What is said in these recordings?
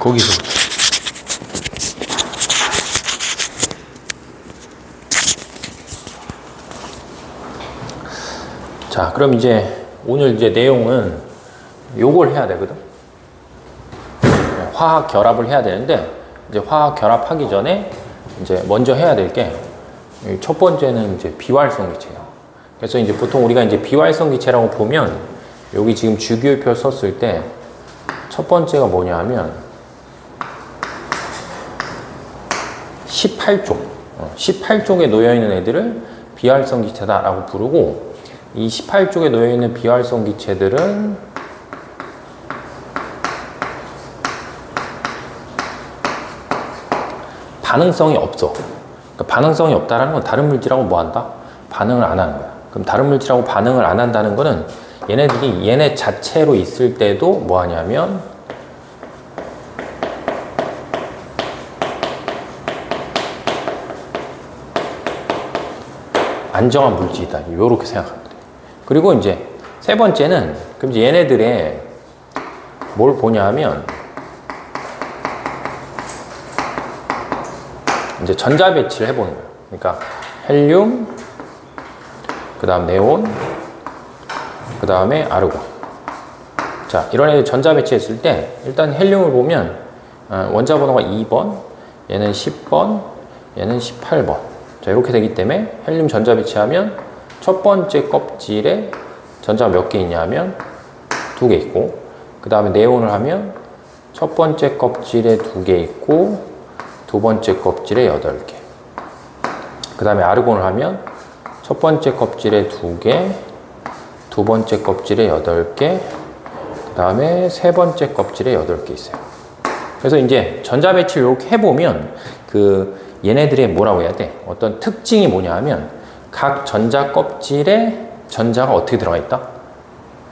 거기서. 자, 그럼 이제 오늘 이제 내용은 요걸 해야 되거든. 화학 결합을 해야 되는데, 이제 화학 결합하기 전에 이제 먼저 해야 될 게 첫 번째는 이제 비활성 기체예요. 그래서 이제 보통 우리가 이제 비활성 기체라고 보면 여기 지금 주기율표 썼을 때 첫 번째가 뭐냐 하면 18쪽에 놓여 있는 애들을 비활성 기체다라고 부르고, 이 18쪽에 놓여 있는 비활성 기체들은 반응성이 없어. 그러니까 반응성이 없다라는 건 다른 물질하고 뭐 한다? 반응을 안 하는 거야. 그럼 다른 물질하고 반응을 안 한다는 거는 얘네들이 얘네 자체로 있을 때도 뭐 하냐면 안정한 물질이다. 이렇게 생각하면 돼. 그리고 이제 세 번째는 그럼 이제 얘네들의 뭘 보냐 하면 이제 전자 배치를 해보는 거예요. 그러니까 헬륨, 그 다음 네온, 그 다음에 아르곤. 자, 이런 애들 전자 배치했을 때 일단 헬륨을 보면 원자 번호가 2번, 얘는 10번, 얘는 18번. 자, 이렇게 되기 때문에 헬륨 전자 배치하면 첫 번째 껍질에 전자가 몇 개 있냐 하면 2개 있고, 그 다음에 네온을 하면 첫 번째 껍질에 2개 있고 두 번째 껍질에 8개. 그 다음에 아르곤을 하면 첫 번째 껍질에 2개, 두 번째 껍질에 8개, 그 다음에 세 번째 껍질에 8개 있어요. 그래서 이제 전자 배치를 이렇게 해보면 얘네들의 뭐라고 해야 돼? 어떤 특징이 뭐냐 하면 각 전자 껍질에 전자가 어떻게 들어가 있다?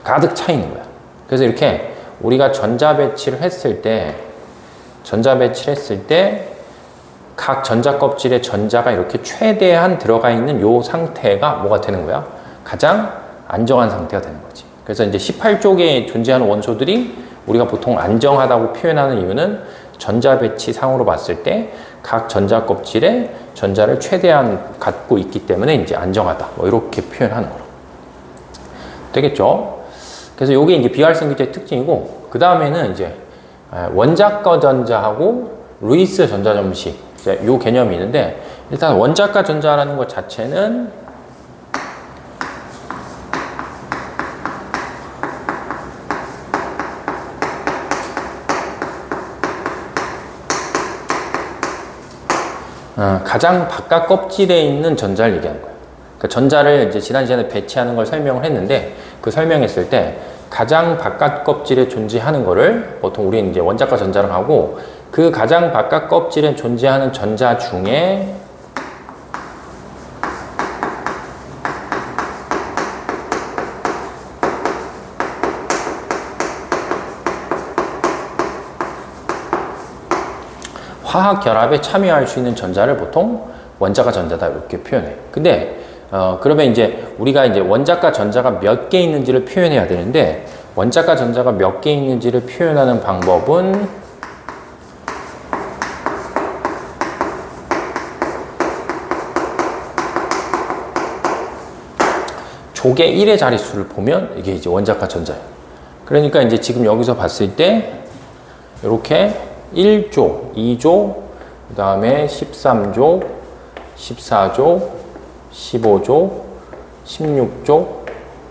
가득 차 있는 거야. 그래서 이렇게 우리가 전자 배치를 했을 때 각 전자 껍질에 전자가 이렇게 최대한 들어가 있는 요 상태가 뭐가 되는 거야? 가장 안정한 상태가 되는 거지. 그래서 이제 18쪽에 존재하는 원소들이 우리가 보통 안정하다고 표현하는 이유는 전자 배치 상으로 봤을 때 각 전자 껍질에 전자를 최대한 갖고 있기 때문에 이제 안정하다. 뭐 이렇게 표현하는 거로. 되겠죠? 그래서 요게 이제 비활성 기체의 특징이고, 그 다음에는 이제 원자과 전자하고 루이스 전자 점식, 요 개념이 있는데, 일단 원자과 전자라는 것 자체는 가장 바깥 껍질에 있는 전자를 얘기하는 거예요. 그러니까 전자를 이제 지난 시간에 배치하는 걸 설명을 했는데, 그 설명했을 때 가장 바깥 껍질에 존재하는 거를 보통 우리는 이제 원자과 전자를 하고, 그 가장 바깥 껍질에 존재하는 전자 중에 화학 결합에 참여할 수 있는 전자를 보통 원자과 전자다 이렇게 표현해. 근데 그러면 이제 우리가 이제 원자과 전자가 몇 개 있는지를 표현해야 되는데, 원자과 전자가 몇 개 있는지를 표현하는 방법은 조개 1의 자릿수를 보면 이게 이제 원자과 전자예요. 그러니까 이제 지금 여기서 봤을 때 이렇게 1조, 2조, 그 다음에 13조, 14조, 15조, 16조,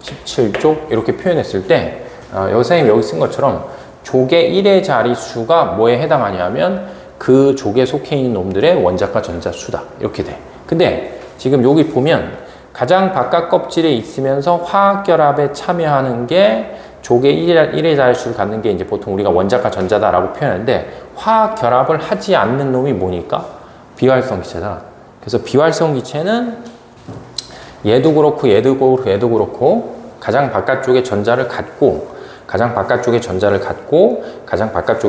17조 이렇게 표현했을 때 선생님이 여기 쓴 것처럼 조개 1의 자릿수가 뭐에 해당하냐면 그 조개에 속해 있는 놈들의 원자과 전자 수다 이렇게 돼. 근데 지금 여기 보면 가장 바깥 껍질에 있으면서 화학결합에 참여하는 게 조개 1의 자릿수를 갖는 게 이제 보통 우리가 원자과 전자다라고 표현하는데, 화학결합을 하지 않는 놈이 뭐니까? 비활성 기체다. 그래서 비활성 기체는 얘도 그렇고 얘도 그렇고 얘도 그렇고 가장 바깥쪽에 전자를 갖고 가장 바깥쪽에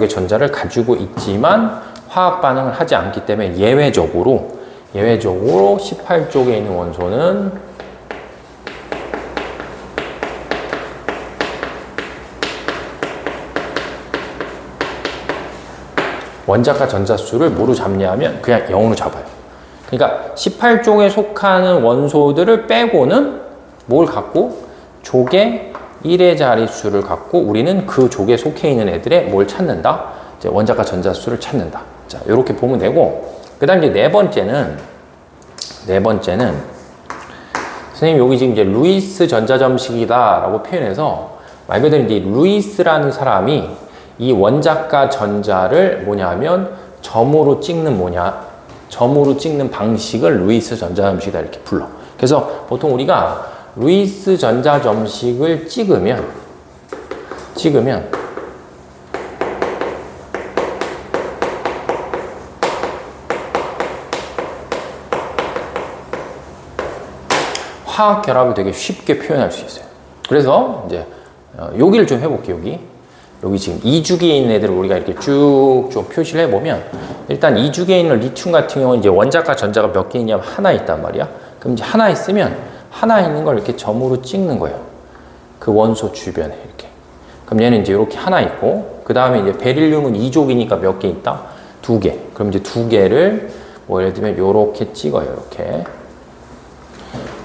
전자를 가지고 있지만 화학 반응을 하지 않기 때문에 예외적으로 18쪽에 있는 원소는 원자과 전자수를 뭐로 잡냐면 그냥 0으로 잡아요. 그러니까 18족에 속하는 원소들을 빼고는 뭘 갖고? 족의 1의 자릿수를 갖고 우리는 그 족에 속해 있는 애들의 뭘 찾는다? 이제 원자과 전자수를 찾는다. 자, 이렇게 보면 되고, 그 다음 이제 네 번째는 선생님 여기 지금 이제 루이스 전자점식이다라고 표현해서 말 그대로 이제 루이스라는 사람이 이 원자과 전자를 뭐냐면 점으로 찍는 방식을 루이스 전자점식이다 이렇게 불러. 그래서 보통 우리가 루이스 전자점식을 찍으면 화학 결합을 되게 쉽게 표현할 수 있어요. 그래서 이제 여기를 좀 해볼게요. 여기 지금 2주기에 있는 애들을 우리가 이렇게 쭉 좀 표시를 해보면, 일단 2주기에 있는 리튬 같은 경우는 이제 원자과 전자가 몇 개 있냐면 하나 있단 말이야. 그럼 이제 하나 있으면 하나 있는 걸 이렇게 점으로 찍는 거예요. 그 원소 주변에 이렇게. 그럼 얘는 이제 이렇게 하나 있고, 그 다음에 이제 베릴륨은 2족이니까 몇 개 있다? 2개. 그럼 이제 2개를 뭐 예를 들면 이렇게 찍어요. 이렇게.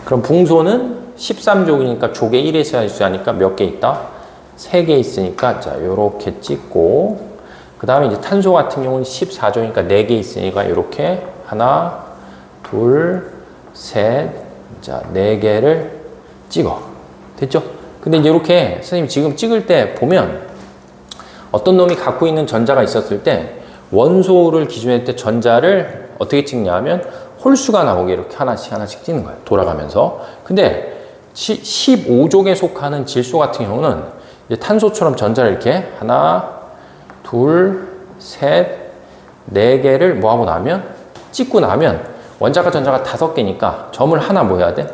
그럼 붕소는 13족이니까 족의 1의 자릿수 하니까 몇 개 있다? 3개 있으니까 자 요렇게 찍고, 그 다음에 이제 탄소 같은 경우는 14족이니까 4개 있으니까 이렇게 하나, 둘, 셋, 자 4개를 찍어. 됐죠? 근데 이제 이렇게 선생님 지금 찍을 때 보면 어떤 놈이 갖고 있는 전자가 있었을 때 원소를 기준에 때 전자를 어떻게 찍냐 하면 홀수가 나오게 이렇게 하나씩 찍는 거예요. 돌아가면서. 근데 15족에 속하는 질소 같은 경우는 이제 탄소처럼 전자를 이렇게 하나, 둘, 셋, 4개를 뭐 하고 나면 찍고 나면 원자과 전자가 5개니까 점을 하나 뭐 해야 돼?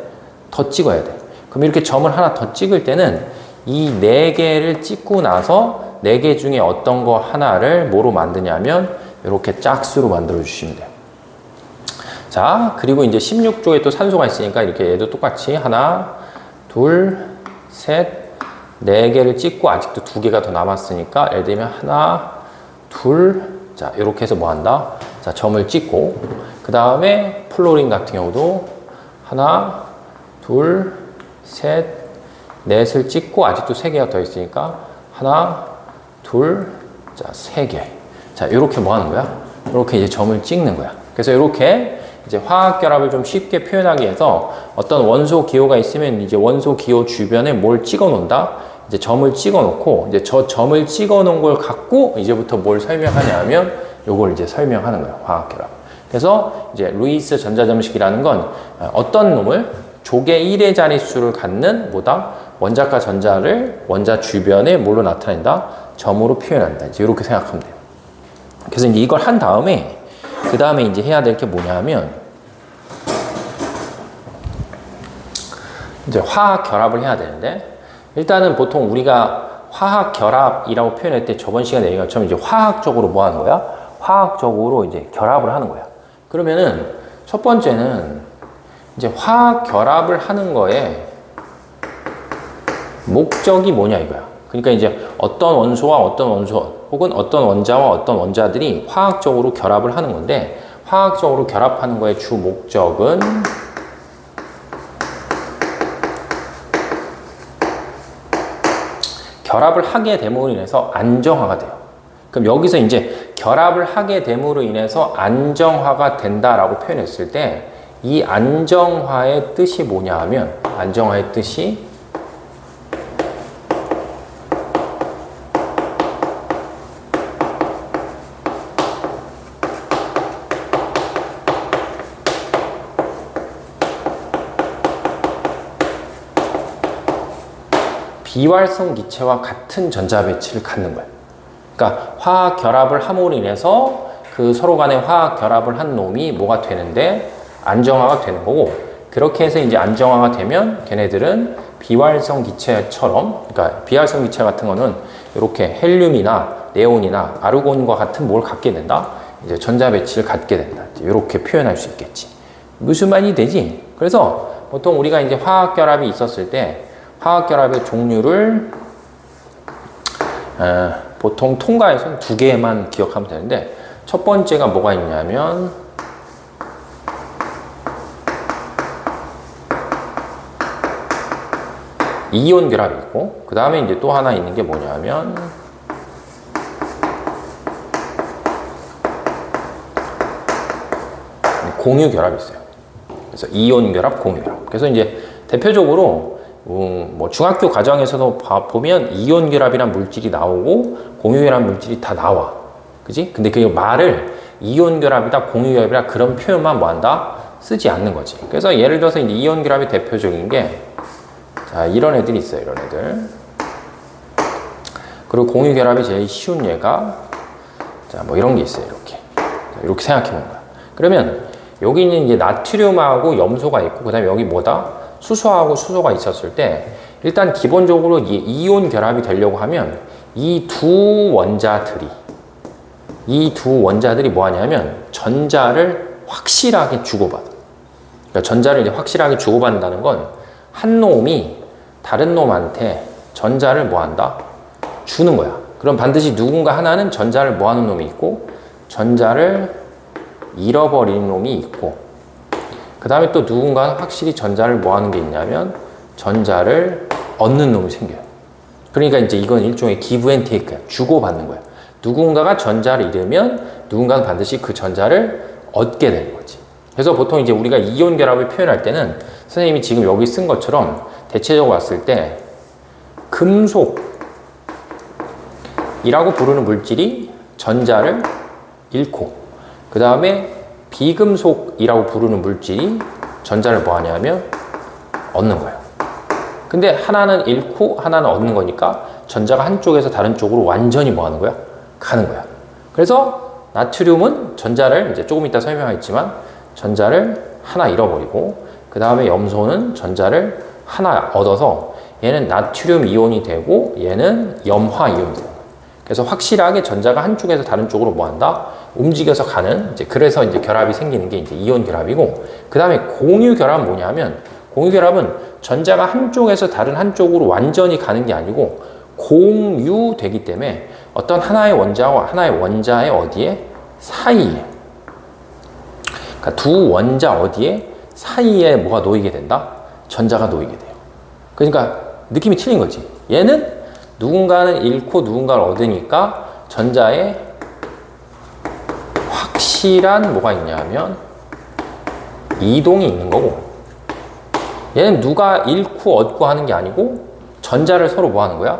더 찍어야 돼. 그럼 이렇게 점을 하나 더 찍을 때는 이 4개를 찍고 나서 4개 중에 어떤 거 하나를 뭐로 만드냐면 이렇게 짝수로 만들어 주시면 돼요. 자, 그리고 이제 16족에 또 산소가 있으니까 이렇게 얘도 똑같이 하나, 둘, 셋, 4개를 찍고 아직도 2개가 더 남았으니까 예를 들면 하나, 둘, 자, 이렇게 해서 뭐 한다? 자, 점을 찍고, 그 다음에 플로린 같은 경우도 하나, 둘, 셋, 넷을 찍고 아직도 3개가 더 있으니까 하나, 둘, 자, 3개. 자, 이렇게 뭐 하는 거야? 이렇게 이제 점을 찍는 거야. 그래서 이렇게 이제 화학 결합을 좀 쉽게 표현하기 위해서 어떤 원소 기호가 있으면 이제 원소 기호 주변에 뭘 찍어 놓는다? 이제 점을 찍어 놓고, 이제 저 점을 찍어 놓은 걸 갖고 이제부터 뭘 설명하냐 하면 요걸 이제 설명하는 거예요. 화학 결합. 그래서 이제 루이스 전자점식이라는 건 어떤 놈을 족의 1의 자릿수를 갖는 뭐다? 원자과 전자를 원자 주변에 뭘로 나타낸다? 점으로 표현한다. 이제 이렇게 생각하면 돼요. 그래서 이제 이걸 한 다음에 그 다음에 이제 해야 될 게 뭐냐 하면 이제 화학 결합을 해야 되는데, 일단은 보통 우리가 화학 결합이라고 표현할 때 저번 시간에 얘기한 것처럼 이제 화학적으로 뭐 하는 거야? 화학적으로 이제 결합을 하는 거야. 그러면은 첫 번째는 이제 화학 결합을 하는 거에 목적이 뭐냐 이거야. 그러니까 이제 어떤 원소와 어떤 원소 혹은 어떤 원자와 어떤 원자들이 화학적으로 결합을 하는 건데, 화학적으로 결합하는 거의 주 목적은 결합을 하게 됨으로 인해서 안정화가 돼요. 그럼 여기서 이제 결합을 하게 됨으로 인해서 안정화가 된다라고 표현했을 때 이 안정화의 뜻이 뭐냐 하면, 안정화의 뜻이 비활성 기체와 같은 전자 배치를 갖는 거예요. 그러니까 화학 결합을 함으로 인해서 그 서로 간에 화학 결합을 한 놈이 뭐가 되는데 안정화가 되는 거고, 그렇게 해서 이제 안정화가 되면 걔네들은 비활성 기체처럼, 그러니까 비활성 기체 같은 거는 이렇게 헬륨이나 네온이나 아르곤과 같은 뭘 갖게 된다? 이제 전자 배치를 갖게 된다. 이렇게 표현할 수 있겠지. 무슨 말이 되지? 그래서 보통 우리가 이제 화학 결합이 있었을 때 화학 결합의 종류를 보통 통과에서는 2개만 기억하면 되는데, 첫 번째가 뭐가 있냐면 이온 결합이 있고, 그 다음에 이제 또 하나 있는 게 뭐냐면 공유 결합이 있어요. 그래서 이온 결합, 공유 결합. 그래서 이제 대표적으로 뭐 중학교 과정에서도 보면 이온 결합이란 물질이 나오고 공유 결합 물질이 다 나와. 그지? 근데 그 말을 이온 결합이다, 공유 결합이다 그런 표현만 뭐 한다? 쓰지 않는 거지. 그래서 예를 들어서 이제 이온 결합의 대표적인 게 자, 이런 애들이 있어요. 이런 애들. 그리고 공유 결합이 제일 쉬운 예가 자, 뭐 이런 게 있어요. 이렇게 생각해 보는 거야. 그러면 여기는 이제 나트륨하고 염소가 있고, 그 다음에 여기 뭐다? 수소하고 수소가 있었을 때, 일단 기본적으로 이 이온 결합이 되려고 하면 이 두 원자들이 뭐 하냐면 전자를 확실하게 주고받아. 그러니까 전자를 이제 확실하게 주고받는다는 건 한 놈이 다른 놈한테 전자를 뭐 한다? 주는 거야. 그럼 반드시 누군가 하나는 전자를 뭐 하는 놈이 있고, 전자를 잃어버리는 놈이 있고, 그 다음에 또 누군가는 확실히 전자를 뭐 하는 게 있냐면 전자를 얻는 놈이 생겨요. 그러니까 이제 이건 일종의 기브 앤 테이크야. 주고받는 거야. 누군가가 전자를 잃으면 누군가는 반드시 그 전자를 얻게 되는 거지. 그래서 보통 이제 우리가 이온 결합을 표현할 때는 선생님이 지금 여기 쓴 것처럼 대체적으로 봤을 때 금속이라고 부르는 물질이 전자를 잃고, 그 다음에 비금속이라고 부르는 물질이 전자를 뭐 하냐면 얻는 거예요. 근데 하나는 잃고 하나는 얻는 거니까 전자가 한쪽에서 다른 쪽으로 완전히 뭐 하는 거야? 가는 거야. 그래서 나트륨은 전자를 이제 조금 이따 설명하겠지만 전자를 하나 잃어버리고, 그 다음에 염소는 전자를 하나 얻어서 얘는 나트륨 이온이 되고 얘는 염화 이온이 되는 거예요. 그래서 확실하게 전자가 한쪽에서 다른 쪽으로 뭐 한다? 움직여서 가는, 이제 그래서 이제 결합이 생기는 게 이제 이온 결합이고, 그 다음에 공유 결합은 뭐냐면, 공유 결합은 전자가 한쪽에서 다른 한쪽으로 완전히 가는 게 아니고 공유되기 때문에 어떤 하나의 원자와 하나의 원자의 어디에? 사이에. 그러니까 두 원자 어디에? 사이에 뭐가 놓이게 된다? 전자가 놓이게 돼요. 그러니까 느낌이 틀린 거지. 얘는 누군가는 잃고 누군가를 얻으니까 전자에 확실한 뭐가 있냐면 이동이 있는 거고, 얘는 누가 잃고 얻고 하는 게 아니고 전자를 서로 뭐 하는 거야?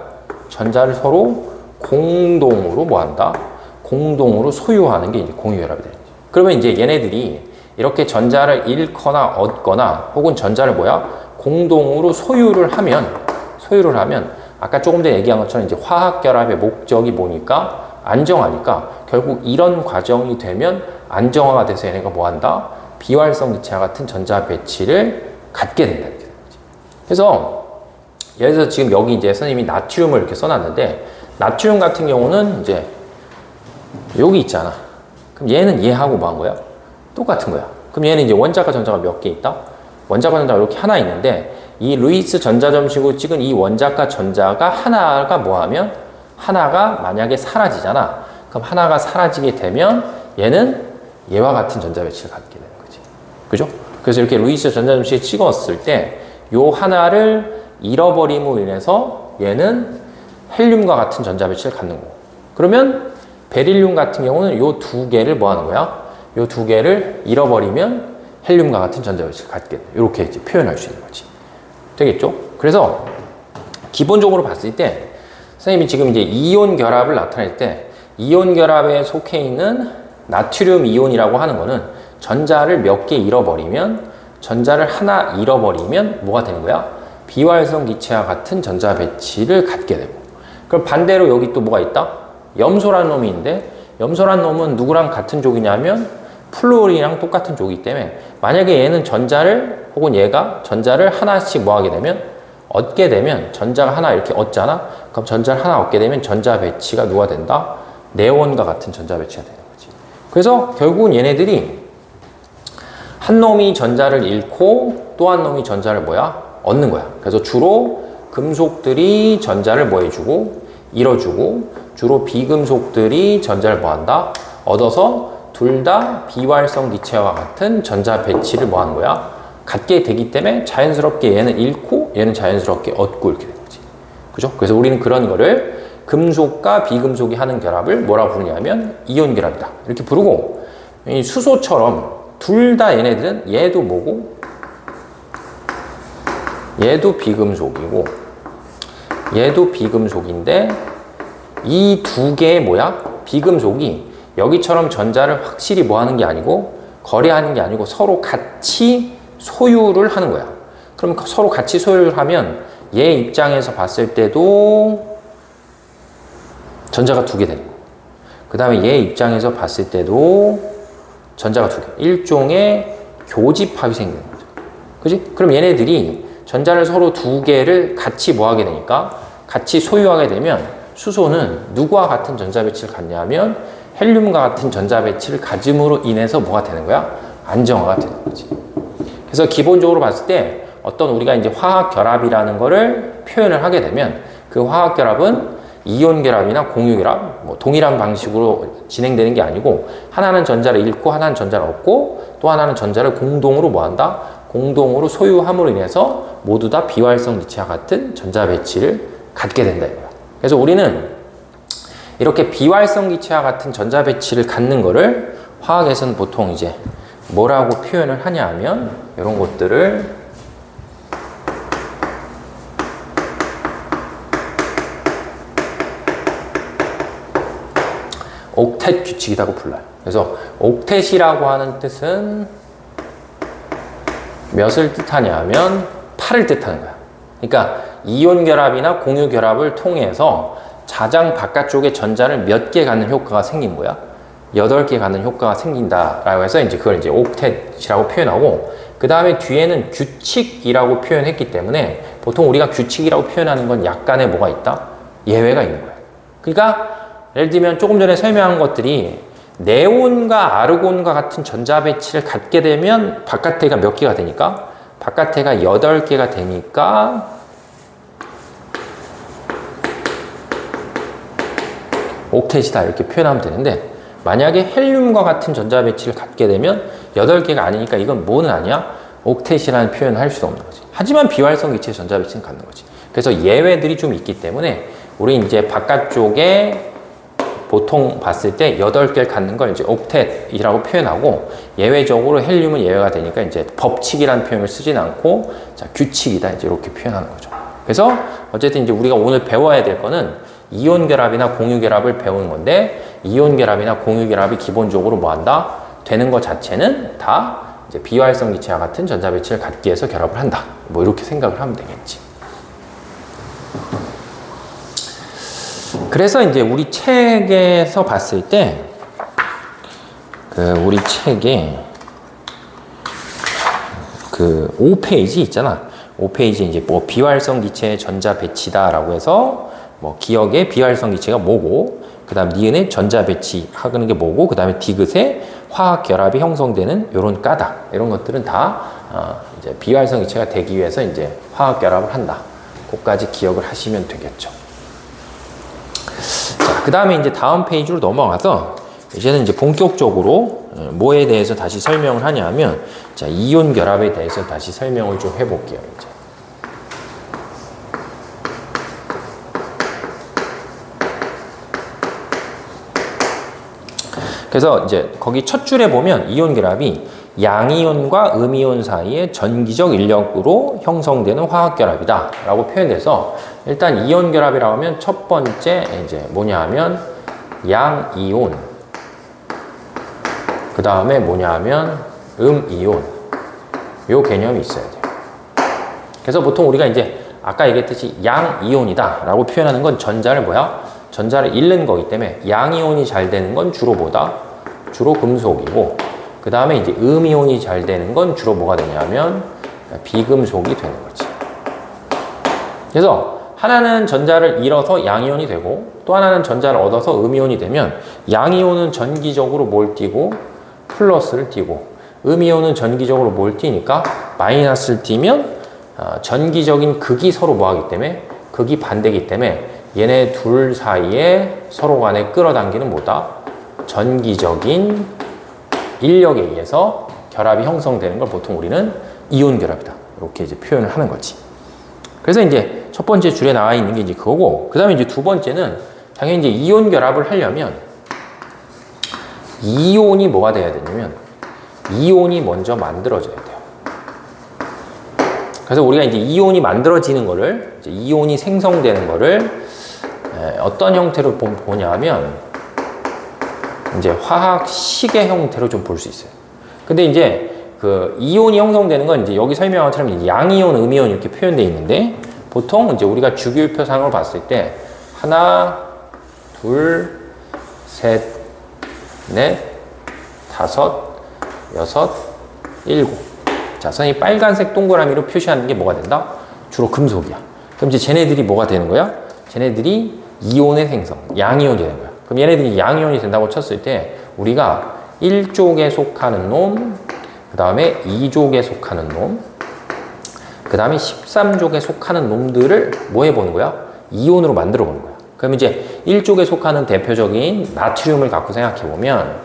전자를 서로 공동으로 뭐 한다? 공동으로 소유하는 게 이제 공유결합이 되는 거지. 그러면 이제 얘네들이 이렇게 전자를 잃거나 얻거나 혹은 전자를 뭐야? 공동으로 소유를 하면 아까 조금 전에 얘기한 것처럼 이제 화학결합의 목적이 뭐니까? 안정화니까 결국 이런 과정이 되면 안정화가 돼서 얘네가 뭐 한다? 비활성 기체와 같은 전자 배치를 갖게 된다. 이렇게 되는 거지. 그래서 예를 들어서 지금 여기 이제 선생님이 나트륨을 이렇게 써놨는데, 나트륨 같은 경우는 이제 여기 있잖아. 그럼 얘는 얘하고 뭐 한 거야? 똑같은 거야. 그럼 얘는 이제 원자과 전자가 몇 개 있다? 원자과 전자가 이렇게 하나 있는데, 이 루이스 전자점식으로 찍은 이 원자과 전자가 하나가 뭐 하면 하나가 만약에 사라지잖아. 그럼 하나가 사라지게 되면 얘는 얘와 같은 전자 배치를 갖게 되는 거지. 그죠? 그래서 이렇게 루이스 전자점식에 찍었을 때 요 하나를 잃어버림으로 인해서 얘는 헬륨과 같은 전자 배치를 갖는 거고, 그러면 베릴륨 같은 경우는 요 두 개를 뭐 하는 거야? 요 두 개를 잃어버리면 헬륨과 같은 전자 배치를 갖게 돼. 이렇게 이제 표현할 수 있는 거지. 되겠죠? 그래서 기본적으로 봤을 때 선생님이 지금 이제 이온 결합을 나타낼 때 이온 결합에 속해 있는 나트륨 이온이라고 하는 거는 전자를 몇 개 잃어버리면, 전자를 하나 잃어버리면 뭐가 되는 거야? 비활성 기체와 같은 전자 배치를 갖게 되고, 그럼 반대로 여기 또 뭐가 있다? 염소라는 놈이 있는데, 염소라는 놈은 누구랑 같은 쪽이냐면 플루오린이랑 똑같은 쪽이기 때문에 만약에 얘는 전자를 혹은 얘가 전자를 하나씩 뭐 하게 되면 얻게 되면, 전자가 하나 이렇게 얻잖아. 그럼 전자를 하나 얻게 되면 전자 배치가 누가 된다? 네온과 같은 전자 배치가 되는 거지. 그래서 결국은 얘네들이 한 놈이 전자를 잃고 또 한 놈이 전자를 뭐야? 얻는 거야. 그래서 주로 금속들이 전자를 뭐 해주고 잃어주고, 주로 비금속들이 전자를 뭐 한다? 얻어서 둘 다 비활성 기체와 같은 전자 배치를 뭐 하는 거야? 갖게 되기 때문에 자연스럽게 얘는 잃고 얘는 자연스럽게 얻고 이렇게 되는 거지. 그죠? 그래서 우리는 그런 거를 금속과 비금속이 하는 결합을 뭐라고 부르냐면 이온 결합이다. 이렇게 부르고, 이 수소처럼 둘 다 얘네들은 얘도 뭐고 얘도 비금속이고 얘도 비금속인데 이 두 개의 뭐야? 비금속이 여기처럼 전자를 확실히 뭐 하는 게 아니고 거래하는 게 아니고 서로 같이 소유를 하는 거야. 그럼 서로 같이 소유를 하면 얘 입장에서 봤을 때도 전자가 두 개 되는 거야. 그 다음에 얘 입장에서 봤을 때도 전자가 두 개. 일종의 교집합이 생기는 거죠. 그지? 그럼 얘네들이 전자를 서로 두 개를 같이 뭐 하게 되니까 같이 소유하게 되면 수소는 누구와 같은 전자 배치를 갖냐 하면 헬륨과 같은 전자 배치를 가짐으로 인해서 뭐가 되는 거야? 안정화가 되는 거지. 그래서 기본적으로 봤을 때 어떤 우리가 이제 화학 결합이라는 거를 표현을 하게 되면 그 화학 결합은 이온 결합이나 공유 결합, 뭐 동일한 방식으로 진행되는 게 아니고 하나는 전자를 잃고 하나는 전자를 얻고 또 하나는 전자를 공동으로 뭐 한다? 공동으로 소유함으로 인해서 모두 다 비활성 기체와 같은 전자 배치를 갖게 된다 이거야. 그래서 우리는 이렇게 비활성 기체와 같은 전자 배치를 갖는 거를 화학에서는 보통 이제 뭐라고 표현을 하냐 하면 이런 것들을 옥텟 규칙이라고 불러요. 그래서 옥텟이라고 하는 뜻은 몇을 뜻하냐 하면 8을 뜻하는 거야. 그러니까 이온 결합이나 공유 결합을 통해서 가장 바깥쪽에 전자를 몇 개 갖는 효과가 생긴 거야. 8개 갖는 효과가 생긴다라고 해서 이제 그걸 이제 옥텟이라고 표현하고, 그 다음에 뒤에는 규칙이라고 표현했기 때문에 보통 우리가 규칙이라고 표현하는 건 약간의 뭐가 있다? 예외가 있는 거야. 그러니까 예를 들면 조금 전에 설명한 것들이 네온과 아르곤과 같은 전자 배치를 갖게 되면 바깥에가 몇 개가 되니까? 바깥에가 8개가 되니까 옥텟이다 이렇게 표현하면 되는데, 만약에 헬륨과 같은 전자 배치를 갖게 되면 8개가 아니니까 이건 뭐는 아니야? 옥텟이라는 표현을 할 수도 없는 거지. 하지만 비활성 기체의 전자 배치는 갖는 거지. 그래서 예외들이 좀 있기 때문에 우리 이제 바깥쪽에 보통 봤을 때 8개를 갖는 걸 이제 옥텟이라고 표현하고, 예외적으로 헬륨은 예외가 되니까 이제 법칙이라는 표현을 쓰진 않고 자, 규칙이다 이제 이렇게 표현하는 거죠. 그래서 어쨌든 이제 우리가 오늘 배워야 될 거는 이온 결합이나 공유 결합을 배우는 건데, 이온 결합이나 공유 결합이 기본적으로 뭐 한다? 되는 것 자체는 다 이제 비활성 기체와 같은 전자 배치를 갖기 위해서 결합을 한다. 뭐 이렇게 생각을 하면 되겠지. 그래서 이제 우리 책에서 봤을 때, 우리 책에 5페이지 있잖아. 5페이지 이제 뭐 비활성 기체의 전자 배치다라고 해서 뭐 기억의 비활성 기체가 뭐고, 그 다음 니은의 전자 배치 하는 게 뭐고, 그 다음에 디귿의 화학 결합이 형성되는 이런 까닭, 이런 것들은 다 이제 비활성 기체가 되기 위해서 이제 화학 결합을 한다. 그것까지 기억을 하시면 되겠죠. 자, 그 다음에 이제 다음 페이지로 넘어가서 이제는 이제 본격적으로 뭐에 대해서 다시 설명을 하냐면, 자, 이온 결합에 대해서 다시 설명을 좀 해볼게요. 이제. 그래서 이제 거기 첫 줄에 보면 이온 결합이 양이온과 음이온 사이의 전기적 인력으로 형성되는 화학 결합이다 라고 표현돼서, 일단 이온 결합이라고 하면 첫 번째 이제 뭐냐 하면 양이온, 그 다음에 뭐냐 하면 음이온, 요 개념이 있어야 돼요. 그래서 보통 우리가 이제 아까 얘기했듯이 양이온이다 라고 표현하는 건 전자를 뭐야? 전자를 잃는 거기 때문에 양이온이 잘 되는 건 주로 금속이고, 그 다음에 이제 음이온이 잘 되는 건 주로 뭐가 되냐면 비금속이 되는 거지. 그래서 하나는 전자를 잃어서 양이온이 되고 또 하나는 전자를 얻어서 음이온이 되면, 양이온은 전기적으로 뭘 띄고 플러스를 띄고, 음이온은 전기적으로 뭘 띄니까 마이너스를 띄면 전기적인 극이 서로 뭐 하기 때문에 극이 반대이기 때문에 얘네 둘 사이에 서로 간에 끌어당기는 뭐다? 전기적인 인력에 의해서 결합이 형성되는 걸 보통 우리는 이온 결합이다. 이렇게 이제 표현을 하는 거지. 그래서 이제 첫 번째 줄에 나와 있는 게 이제 그거고, 그 다음에 이제 두 번째는 당연히 이제 이온 결합을 하려면 이온이 뭐가 돼야 되냐면 이온이 먼저 만들어져야 돼요. 그래서 우리가 이제 이온이 만들어지는 거를, 이제 이온이 생성되는 거를 어떤 형태로 보냐면 이제 화학식의 형태로 좀 볼 수 있어요. 근데 이제 그 이온이 형성되는 건 이제 여기 설명한 것처럼 양이온, 음이온 이렇게 표현되어 있는데, 보통 이제 우리가 주기율표상으로 봤을 때 하나, 둘, 셋, 넷, 다섯, 여섯, 일곱. 자, 선이 빨간색 동그라미로 표시하는 게 뭐가 된다? 주로 금속이야. 그럼 이제 쟤네들이 뭐가 되는 거야? 쟤네들이 이온의 생성, 양이온이 되는 거야. 그럼 얘네들이 양이온이 된다고 쳤을 때 우리가 1족에 속하는 놈, 그 다음에 2족에 속하는 놈, 그 다음에 13족에 속하는 놈들을 뭐 해보는 거야? 이온으로 만들어 보는 거야. 그럼 이제 1족에 속하는 대표적인 나트륨을 갖고 생각해보면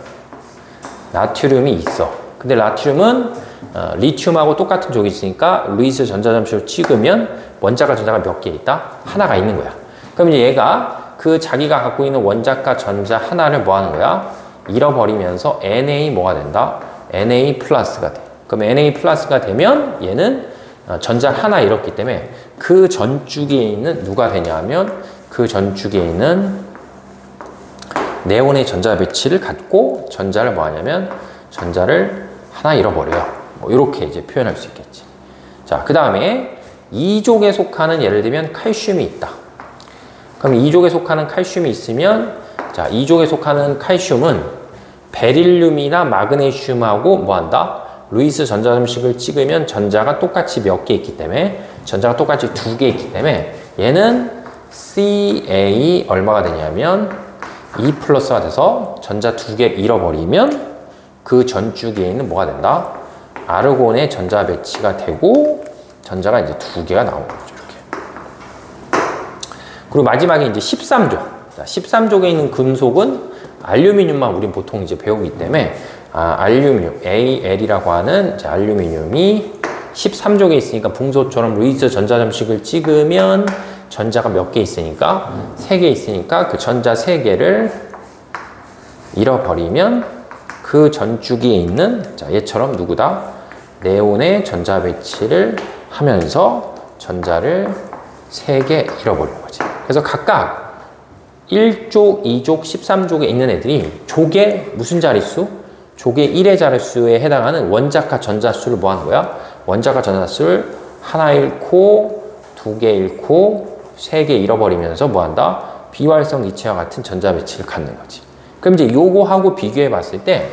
나트륨이 있어. 근데 나트륨은 리튬하고 똑같은 족이 있으니까 루이스 전자잠수를 찍으면 원자가 전자가 몇 개 있다? 하나가 있는 거야. 그럼 이제 얘가 그 자기가 갖고 있는 원자과 전자 하나를 뭐 하는 거야? 잃어버리면서 Na 뭐가 된다? Na 플러스가 돼. 그럼 Na 플러스가 되면 얘는 전자 하나 잃었기 때문에 그 전축에 있는 누가 되냐 하면 그 전축에 있는 네온의 전자 배치를 갖고 전자를 뭐 하냐면 전자를 하나 잃어버려요. 뭐 이렇게 이제 표현할 수 있겠지. 자, 그 다음에 2족에 속하는 예를 들면 칼슘이 있다. 그럼 2족에 속하는 칼슘이 있으면, 자, 2족에 속하는 칼슘은 베릴륨이나 마그네슘하고 뭐 한다? 루이스 전자점식을 찍으면 전자가 똑같이 몇 개 있기 때문에, 전자가 똑같이 2개 있기 때문에 얘는 Ca 얼마가 되냐면 2 플러스가 돼서 전자 2개 잃어버리면 그 전축에 있는 뭐가 된다? 아르곤의 전자 배치가 되고 전자가 이제 2개가 나오는 거죠. 이렇게. 그리고 마지막에 이제 13족. 자, 13족에 있는 금속은 알루미늄만 우린 보통 이제 배우기 때문에 알루미늄, AL이라고 하는 이제 알루미늄이 13족에 있으니까 붕소처럼 루이스 전자점식을 찍으면 전자가 몇 개 있으니까 3개 있으니까 그 전자 3개를 잃어버리면 그 전축에 있는, 자, 얘처럼 누구다? 네온의 전자 배치를 하면서 전자를 3개 잃어버리는 거지. 그래서 각각 1족, 2족, 13족에 있는 애들이 족의 무슨 자릿수? 족의 1의 자릿수에 해당하는 원자과 전자수를 뭐 하는 거야? 원자과 전자수를 하나 잃고 2개 잃고 3개 잃어버리면서 뭐 한다? 비활성 이체와 같은 전자 배치를 갖는 거지. 그럼 이제 요거하고 비교해 봤을 때,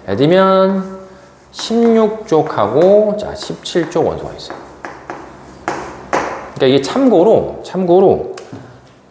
예를 들면 16족하고 자 17족 원소가 있어요. 그러니까 이게 참고로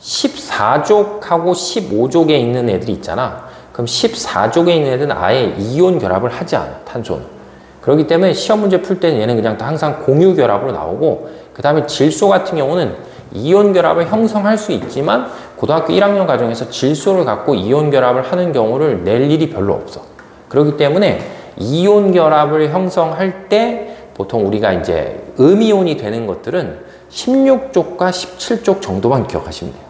14족하고 15족에 있는 애들이 있잖아. 그럼 14족에 있는 애들은 아예 이온 결합을 하지 않아, 탄소는. 그렇기 때문에 시험 문제 풀 때는 얘는 그냥 항상 공유 결합으로 나오고, 그 다음에 질소 같은 경우는 이온 결합을 형성할 수 있지만 고등학교 1학년 과정에서 질소를 갖고 이온 결합을 하는 경우를 낼 일이 별로 없어. 그렇기 때문에 이온 결합을 형성할 때 보통 우리가 이제 음이온이 되는 것들은 16족과 17족 정도만 기억하시면 돼요.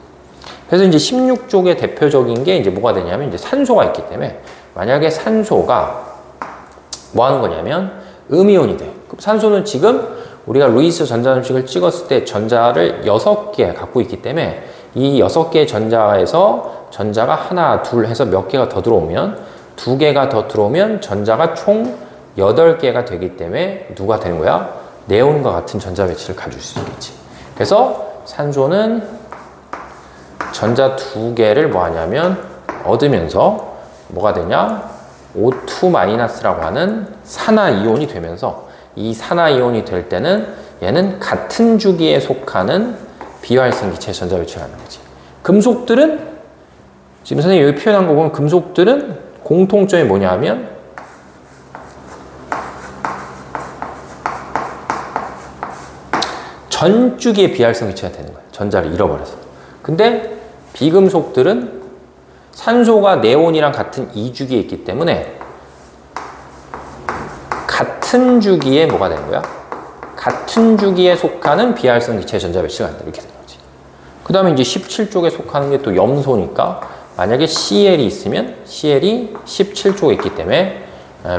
그래서 이제 16족의 대표적인 게 이제 뭐가 되냐면 이제 산소가 있기 때문에, 만약에 산소가 뭐 하는 거냐면 음이온이 돼. 그럼 산소는 지금 우리가 루이스 전자점식을 찍었을 때 전자를 6개 갖고 있기 때문에 이 6개의 전자에서 전자가 하나, 둘 해서 몇 개가 더 들어오면, 2개가 더 들어오면 전자가 총 8개가 되기 때문에 누가 되는 거야? 네온과 같은 전자 배치를 가질 수 있겠지. 그래서 산소는 전자 2개를 뭐 하냐면 얻으면서 뭐가 되냐? O2-라고 하는 산화이온이 되면서, 이 산화이온이 될 때는 얘는 같은 주기에 속하는 비활성 기체 전자 배치를 하는 거지. 금속들은 지금 선생님이 여기 표현한 거 보면 금속들은 공통점이 뭐냐 하면 전주기의 비활성 기체가 되는 거예요. 전자를 잃어버려서. 근데 비금속들은 산소가 네온이랑 같은 2주기에 있기 때문에 같은 주기에 뭐가 되는 거야? 같은 주기에 속하는 비활성 기체의 전자 배치가 된다. 이렇게 되는 거지. 그 다음에 이제 17쪽에 속하는 게 또 염소니까 만약에 CL이 있으면 CL이 17쪽에 있기 때문에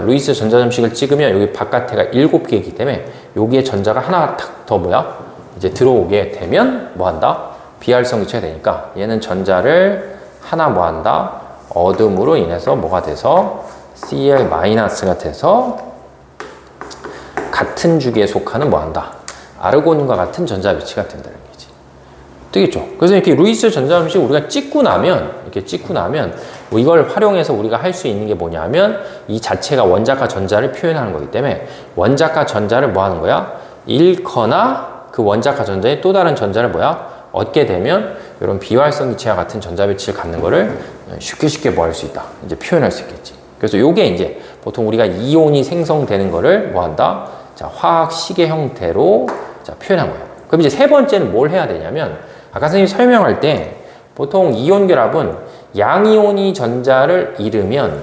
루이스 전자점식을 찍으면 여기 바깥에가 7개 있기 때문에 여기에 전자가 하나 탁 더 뭐야? 이제 들어오게 되면 뭐 한다? 비활성 기체가 되니까 얘는 전자를 하나 뭐 한다? 어둠으로 인해서 뭐가 돼서 Cl-가 돼서 같은 주기에 속하는 뭐 한다? 아르고닌과 같은 전자 배치가 된다는 얘기지. 되겠죠? 그래서 이렇게 루이스 전자점식 우리가 찍고 나면 뭐 이걸 활용해서 우리가 할 수 있는 게 뭐냐면 이 자체가 원자과 전자를 표현하는 거기 때문에 원자과 전자를 뭐 하는 거야? 잃거나 그 원자과 전자의 또 다른 전자를 뭐야? 얻게 되면 이런 비활성 기체와 같은 전자 배치를 갖는 거를 쉽게 뭐 할 수 있다. 이제 표현할 수 있겠지. 그래서 요게 이제 보통 우리가 이온이 생성되는 거를 뭐 한다? 자, 화학 시계 형태로 자, 표현한 거예요. 그럼 이제 세 번째는 뭘 해야 되냐면 아까 선생님이 설명할 때 보통 이온 결합은 양이온이 전자를 잃으면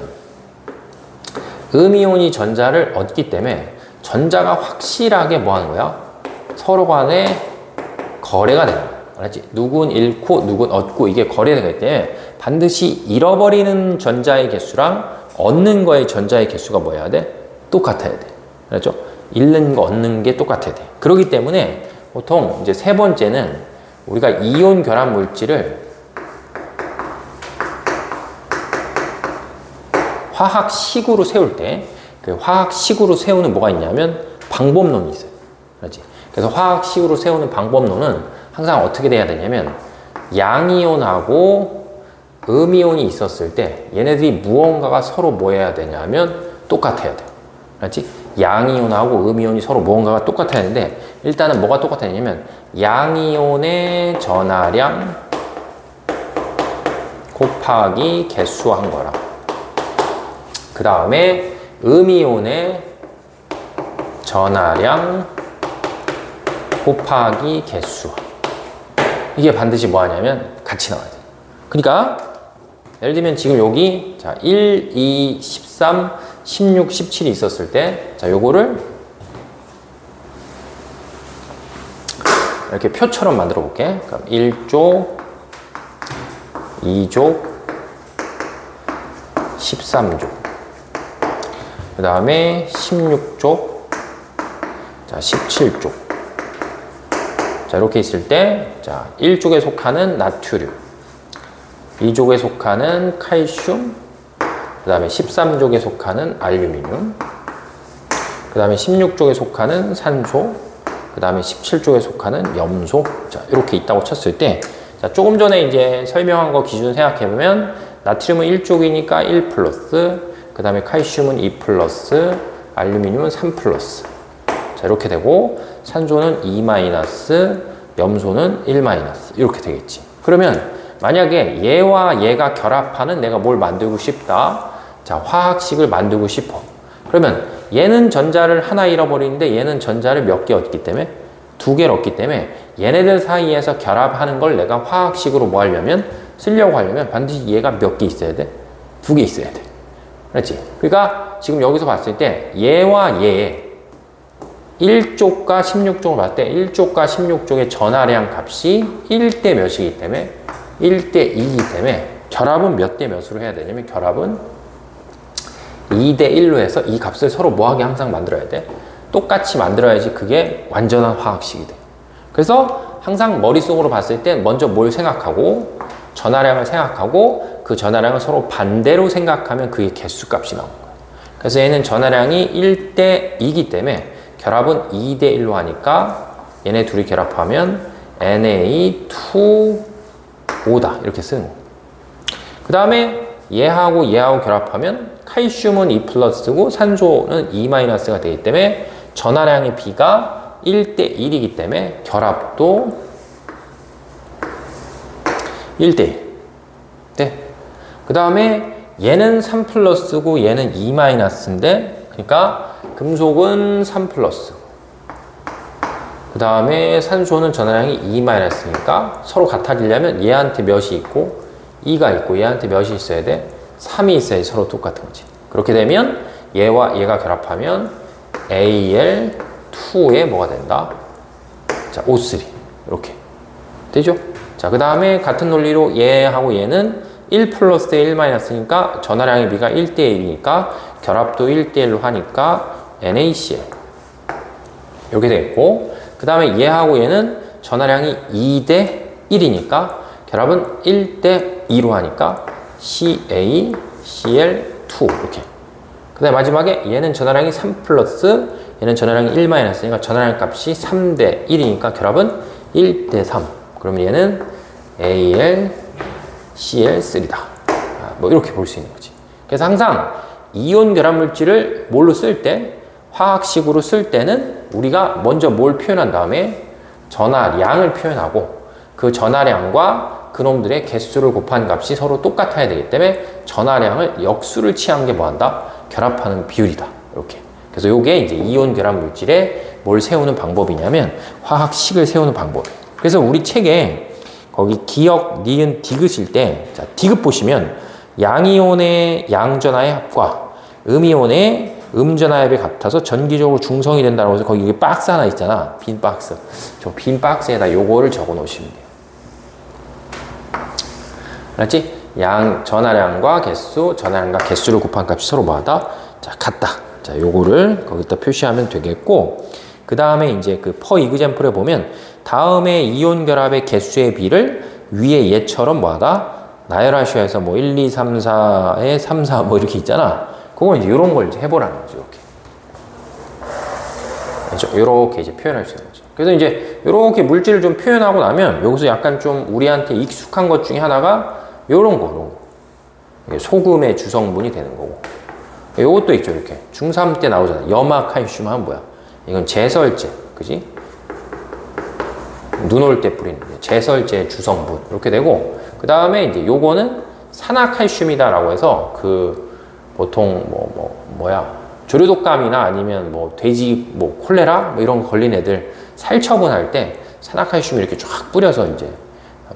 음이온이 전자를 얻기 때문에 전자가 확실하게 뭐 하는 거야? 서로 간에 거래가 되는 거야. 알았지? 누군 잃고 누군 얻고 이게 거래되기 때문에 반드시 잃어버리는 전자의 개수랑 얻는 거의 전자의 개수가 뭐 해야 돼? 똑같아야 돼. 알았죠? 잃는 거 얻는 게 똑같아야 돼. 그렇기 때문에 보통 이제 세 번째는 우리가 이온 결합 물질을 화학식으로 세울 때 그 화학식으로 세우는 뭐가 있냐면 방법론이 있어요. 그렇지? 그래서 화학식으로 세우는 방법론은 항상 어떻게 돼야 되냐면 양이온하고 음이온이 있었을 때 얘네들이 무언가가 서로 뭐 해야 되냐면 똑같아야 돼. 그렇지? 양이온하고 음이온이 서로 무언가가 똑같아야 되는데 일단은 뭐가 똑같아야 되냐면 양이온의 전하량 곱하기 개수한 거랑 그 다음에 음이온의 전하량 곱하기 개수 이게 반드시 뭐 하냐면 같이 나와야 돼. 그러니까 예를 들면 지금 여기 자 1, 2, 13, 16, 17이 있었을 때 자 요거를 이렇게 표처럼 만들어 볼게. 그럼 1족 2족 13족 그 다음에 16족 자 17족 자 이렇게 있을 때 자 1족에 속하는 나트륨 2족에 속하는 칼슘 그 다음에 13족에 속하는 알루미늄 그 다음에 16족에 속하는 산소 그 다음에 17족에 속하는 염소 자 이렇게 있다고 쳤을 때 자 조금 전에 이제 설명한 거 기준 생각해보면 나트륨은 1족이니까 1 플러스 그 다음에 칼슘은 2 플러스 알루미늄은 3 플러스 자 이렇게 되고 산소는 2 마이너스 염소는 1 마이너스 이렇게 되겠지. 그러면 만약에 얘와 얘가 결합하는 내가 뭘 만들고 싶다. 자 화학식을 만들고 싶어. 그러면 얘는 전자를 하나 잃어버리는데 얘는 전자를 몇 개 얻기 때문에 2개를 얻기 때문에 얘네들 사이에서 결합하는 걸 내가 화학식으로 뭐 하려면 쓰려고 하려면 반드시 얘가 몇 개 있어야 돼? 2개 있어야 돼. 그렇지? 그러니까 지금 여기서 봤을 때 얘와 얘의 1족과 16족을 봤을 때 1족과 16족의 전하량 값이 1대 몇이기 때문에 1대 2이기 때문에 결합은 몇 대 몇으로 해야 되냐면 결합은 2대 1로 해서 이 값을 서로 뭐하게 항상 만들어야 돼? 똑같이 만들어야지 그게 완전한 화학식이 돼. 그래서 항상 머릿속으로 봤을 때 먼저 뭘 생각하고 전하량을 생각하고 그 전하량을 서로 반대로 생각하면 그게 개수값이 나오는 거야. 그래서 얘는 전하량이 1대 2이기 때문에 결합은 2대 1로 하니까 얘네 둘이 결합하면 Na2O5다 이렇게 쓰는 거야. 그 다음에 얘하고 얘하고 결합하면 칼슘은 2 플러스고 산소는 2 마이너스가 되기 때문에 전하량의 비가 1대 1이기 때문에 결합도 1대 1. 네. 그 다음에 얘는 3 플러스고 얘는 2 마이너스인데 그러니까 금속은 3 플러스 그 다음에 산소는 전하량이 2 마이너스니까 서로 같아지려면 얘한테 몇이 있고 2가 있고 얘한테 몇이 있어야 돼? 3이 있어야지 서로 똑같은 거지. 그렇게 되면 얘와 얘가 결합하면 Al2에 뭐가 된다? 자, O3 이렇게 되죠? 자, 그 다음에 같은 논리로 얘하고 얘는 1 플러스 1 마이너스니까 전하량의 비가 1대 1이니까 결합도 1대 1로 하니까 NaCl 이렇게 되겠고, 그 다음에 얘하고 얘는 전하량이 2대 1이니까 결합은 1대 2로 하니까 CaCl2 이렇게. 그 다음에 마지막에 얘는 전하량이 3 플러스 얘는 전하량이 1 마이너스니까 전하량 값이 3대 1이니까 결합은 1대 3. 그러면 얘는 AlCl3다. 뭐 이렇게 볼 수 있는 거지. 그래서 항상 이온 결합 물질을 뭘로 쓸 때, 화학식으로 쓸 때는 우리가 먼저 뭘 표현한 다음에 전하량을 표현하고 그 전하량과 그놈들의 개수를 곱한 값이 서로 똑같아야 되기 때문에 전하량을 역수를 취한 게 뭐한다? 결합하는 비율이다. 이렇게. 그래서 요게 이제 이온 결합 물질에 뭘 세우는 방법이냐면 화학식을 세우는 방법. 그래서 우리 책에 거기 기억, 니은, 디귿일 때, 자, 디귿 보시면 양이온의 양전하의 합과 음이온의 음전하의 합이 같아서 전기적으로 중성이 된다고 해서 거기 박스 하나 있잖아. 빈 박스. 저 빈 박스에다 요거를 적어 놓으시면 돼요. 알았지? 전하량과 개수, 전하량과 개수를 곱한 값이 서로 뭐하다? 자, 같다. 자, 요거를 거기다 표시하면 되겠고, 그 다음에 이제 그 per example에 보면 다음에 이온 결합의 개수의 비를 위에 얘처럼 뭐하다? 나열하셔서 뭐 1, 2, 3, 4에 3, 4 뭐 이렇게 있잖아. 그건 이제 이런 걸 이제 해보라는 거죠. 이렇게. 그렇죠? 이렇게 이제 표현할 수 있는 거죠. 그래서 이제 이렇게 물질을 좀 표현하고 나면 여기서 약간 좀 우리한테 익숙한 것 중에 하나가 이런 거. 소금의 주성분이 되는 거고. 요것도 있죠. 이렇게. 중3 때 나오잖아. 염화칼슘 하면 뭐야? 이건 제설제. 그지? 눈 올 때 뿌리는 제설제 주성분. 이렇게 되고, 그 다음에 이제 요거는 산화칼슘이다라고 해서 그 보통 조류독감이나 아니면 뭐 돼지 뭐 콜레라 뭐 이런 거 걸린 애들 살 처분할 때 산화칼슘 이렇게 쫙 뿌려서 이제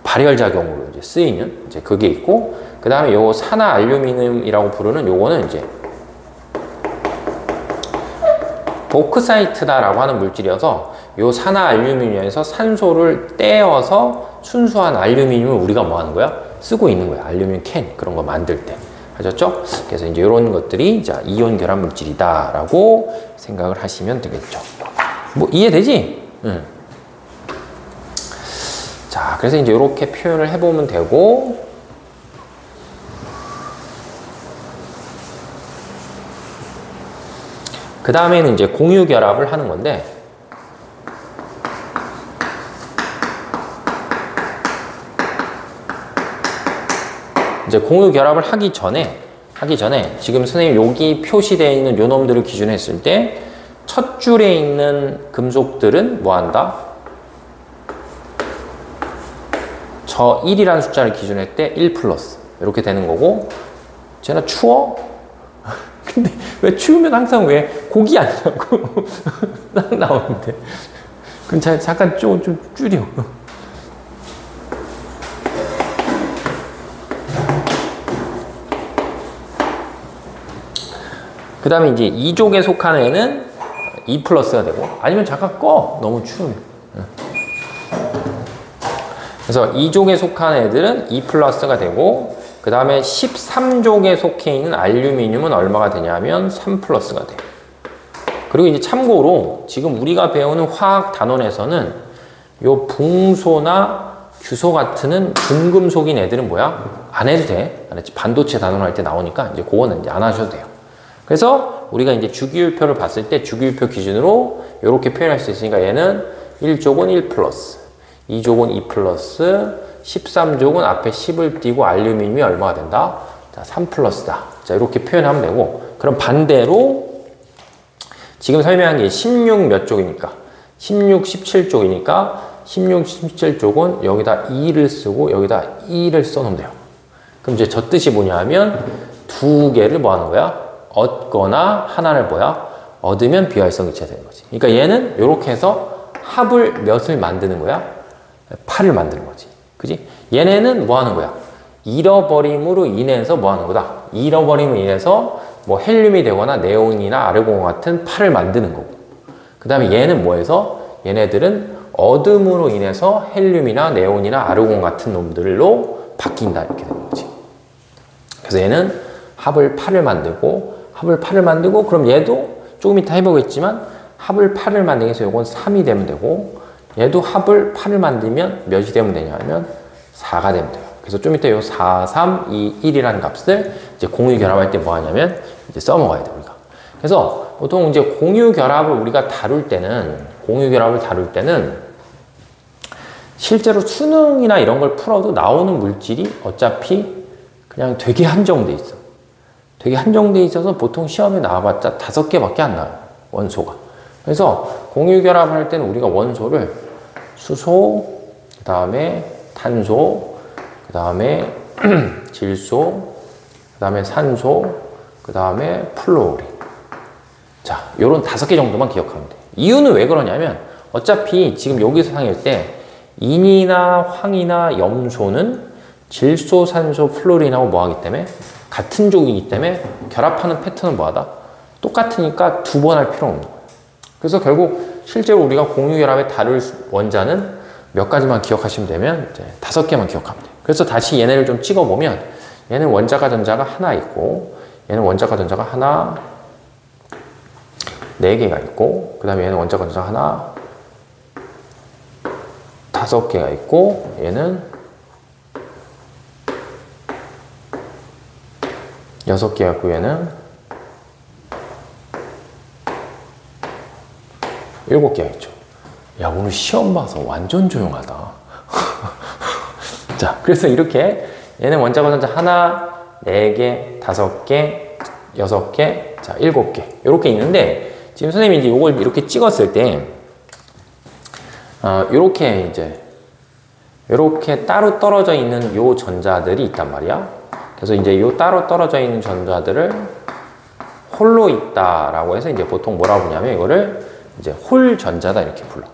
발열작용으로 이제 쓰이는 이제 그게 있고, 그 다음에 요 산화알루미늄이라고 부르는 요거는 이제 보크사이트다라고 하는 물질이어서 요 산화알루미늄에서 산소를 떼어서 순수한 알루미늄을 우리가 뭐 하는 거야? 쓰고 있는 거야. 알루미늄 캔 그런 거 만들 때. 아셨죠? 그래서 이제 이런 것들이 자, 이온 결합 물질이다라고 생각을 하시면 되겠죠. 뭐 이해되지? 응. 자, 그래서 이제 이렇게 표현을 해보면 되고, 그 다음에는 이제 공유 결합을 하는 건데, 이제 공유 결합을 하기 전에 지금 선생님 여기 표시되어 있는 요 놈들을 기준으로 했을 때 첫 줄에 있는 금속들은 뭐 한다? 저 1이라는 숫자를 기준으로 할 때 1 플러스 이렇게 되는 거고, 쟤나 추워? 근데 왜 추우면 항상 왜 고기 아니냐고 딱 나오는데, 그럼 잠깐 좀 줄여. 그 다음에 이제 2족에 속한 애는 2 플러스가 되고, 아니면 잠깐 꺼. 너무 추우면. 그래서 2족에 속한 애들은 2 플러스가 되고, 그 다음에 13족에 속해 있는 알루미늄은 얼마가 되냐면 3 플러스가 돼요. 그리고 이제 참고로 지금 우리가 배우는 화학 단원에서는 요 붕소나 규소 같은 중금속인 애들은 뭐야? 안 해도 돼. 알았지? 반도체 단원할 때 나오니까 이제 그거는 이제 안 하셔도 돼요. 그래서 우리가 이제 주기율표를 봤을 때 주기율표 기준으로 이렇게 표현할 수 있으니까 얘는 1족은 1 플러스, 2족은 2 플러스, 13족은 앞에 10을 띄고 알루미늄이 얼마가 된다? 자, 3 플러스다. 자, 이렇게 표현하면 되고, 그럼 반대로 지금 설명한 게 16 몇 족이니까 16, 17족이니까 16, 17족은 여기다 2를 쓰고 여기다 2를 써놓으면 돼요. 그럼 이제 저 뜻이 뭐냐 하면 두 개를 뭐 하는 거야? 얻거나 하나를 뭐야? 얻으면 비활성이체가 되는 거지. 그러니까 얘는 이렇게 해서 합을 몇을 만드는 거야? 8을 만드는 거지. 그지? 얘네는 뭐 하는 거야? 잃어버림으로 인해서 뭐 하는 거다? 잃어버림으로 인해서 뭐 헬륨이 되거나 네온이나 아르곤 같은 팔을 만드는 거고. 그 다음에 얘는 뭐해서? 얘네들은 어둠으로 인해서 헬륨이나 네온이나 아르곤 같은 놈들로 바뀐다. 이렇게 되는 거지. 그래서 얘는 합을 8을 만들고, 그럼 얘도 조금 이따 해보겠지만, 합을 8을 만들기 위해서 요건 3이 되면 되고, 얘도 합을 8을 만들면 몇이 되면 되냐면 4가 되면 돼요. 그래서 좀 이따 요 4, 3, 2, 1이라는 값을 이제 공유 결합할 때 뭐 하냐면 이제 써먹어야 돼, 우리가. 그래서 보통 이제 공유 결합을 우리가 다룰 때는, 실제로 수능이나 이런 걸 풀어도 나오는 물질이 어차피 그냥 되게 한정돼 있어. 되게 한정돼 있어서 보통 시험에 나와봤자 5개밖에 안 나와요, 원소가. 그래서 공유 결합할 때는 우리가 원소를 수소, 그 다음에 탄소, 그 다음에 질소, 그 다음에 산소, 그 다음에 플로린. 자, 요런 5개 정도만 기억하면 돼. 이유는 왜 그러냐면 어차피 지금 여기서 상일 때 인이나 황이나 염소는 질소, 산소, 플로린하고 뭐 하기 때문에 같은 족이기 때문에 결합하는 패턴은 뭐하다? 똑같으니까 2번 할 필요 없는 거예요. 그래서 결국 실제로 우리가 공유 결합에 다룰 원자는 몇 가지만 기억하시면 되면 이제 5개만 기억하면 돼요. 그래서 다시 얘네를 좀 찍어보면 얘는 원자가 전자가 하나 있고, 얘는 원자가 전자가 하나 4개가 있고, 그 다음에 얘는 원자가 전자 하나 5개가 있고, 얘는 6개가 있고, 얘는 7개가 있죠. 야, 오늘 시험 봐서 완전 조용하다. 자, 그래서 이렇게 얘는 원자가 전자 하나, 4개, 5개, 6개, 자, 7개. 이렇게 있는데, 지금 선생님이 이제 이걸 이렇게 찍었을 때, 이렇게 따로 떨어져 있는 요 전자들이 있단 말이야. 그래서 이제 요 따로 떨어져 있는 전자들을 홀로 있다라고 해서 이제 보통 뭐라고 부르냐면 이거를 이제 홀 전자다 이렇게 불러.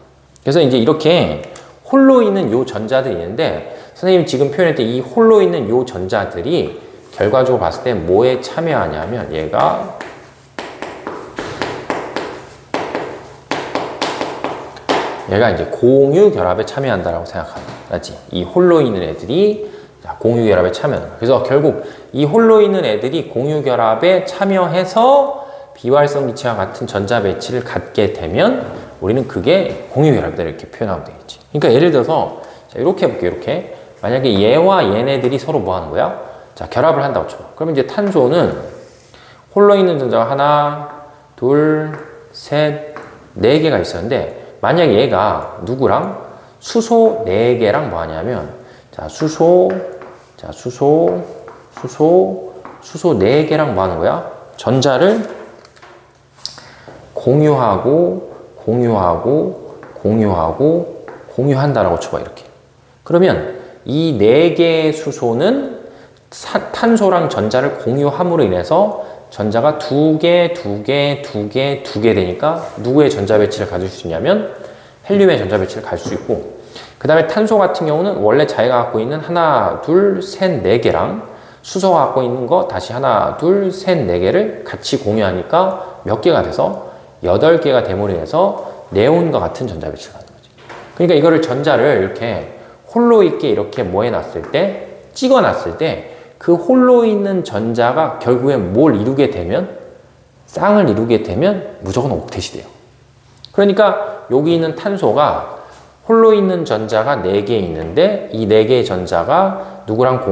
그래서 이제 이렇게 홀로 있는 요 전자들이 있는데, 선생님이 지금 표현할 때 이 홀로 있는 요 전자들이 결과적으로 봤을 때 뭐에 참여하냐면 얘가 이제 공유 결합에 참여한다라고 생각하면 맞지? 이 홀로 있는 애들이 공유 결합에 참여한다. 그래서 결국 이 홀로 있는 애들이 공유 결합에 참여해서 비활성 기체와 같은 전자 배치를 갖게 되면 우리는 그게 공유 결합이다 이렇게 표현하면 되겠지. 그러니까 예를 들어서 자, 이렇게 해볼게요. 이렇게 만약에 얘와 얘네들이 서로 뭐 하는 거야? 자, 결합을 한다고 쳐. 그러면 이제 탄소는 홀로 있는 전자가 하나, 둘, 셋, 4개가 있었는데, 만약에 얘가 누구랑 수소 4개랑 뭐 하냐면, 자, 수소 4개랑 뭐 하는 거야? 전자를 공유한다라고 쳐봐, 이렇게. 그러면 이 4개의 수소는 탄소랑 전자를 공유함으로 인해서 전자가 2개 되니까 누구의 전자 배치를 가질 수 있냐면 헬륨의 전자 배치를 갈 수 있고, 그 다음에 탄소 같은 경우는 원래 자기가 갖고 있는 하나, 둘, 셋, 4개랑 수소가 갖고 있는 거 다시 하나, 둘, 셋, 4개를 같이 공유하니까 몇 개가 돼서 8개가 됨으로 인해서 네온과 같은 전자 배치를 가는 거지. 그러니까 이거를 전자를 이렇게 홀로 있게 이렇게 뭐 해놨을 때, 찍어놨을 때 그 홀로 있는 전자가 결국엔 뭘 이루게 되면, 쌍을 이루게 되면 무조건 옥텟이 돼요. 그러니까 여기 있는 탄소가 홀로 있는 전자가 4개 있는데 이 4개의 전자가 누구랑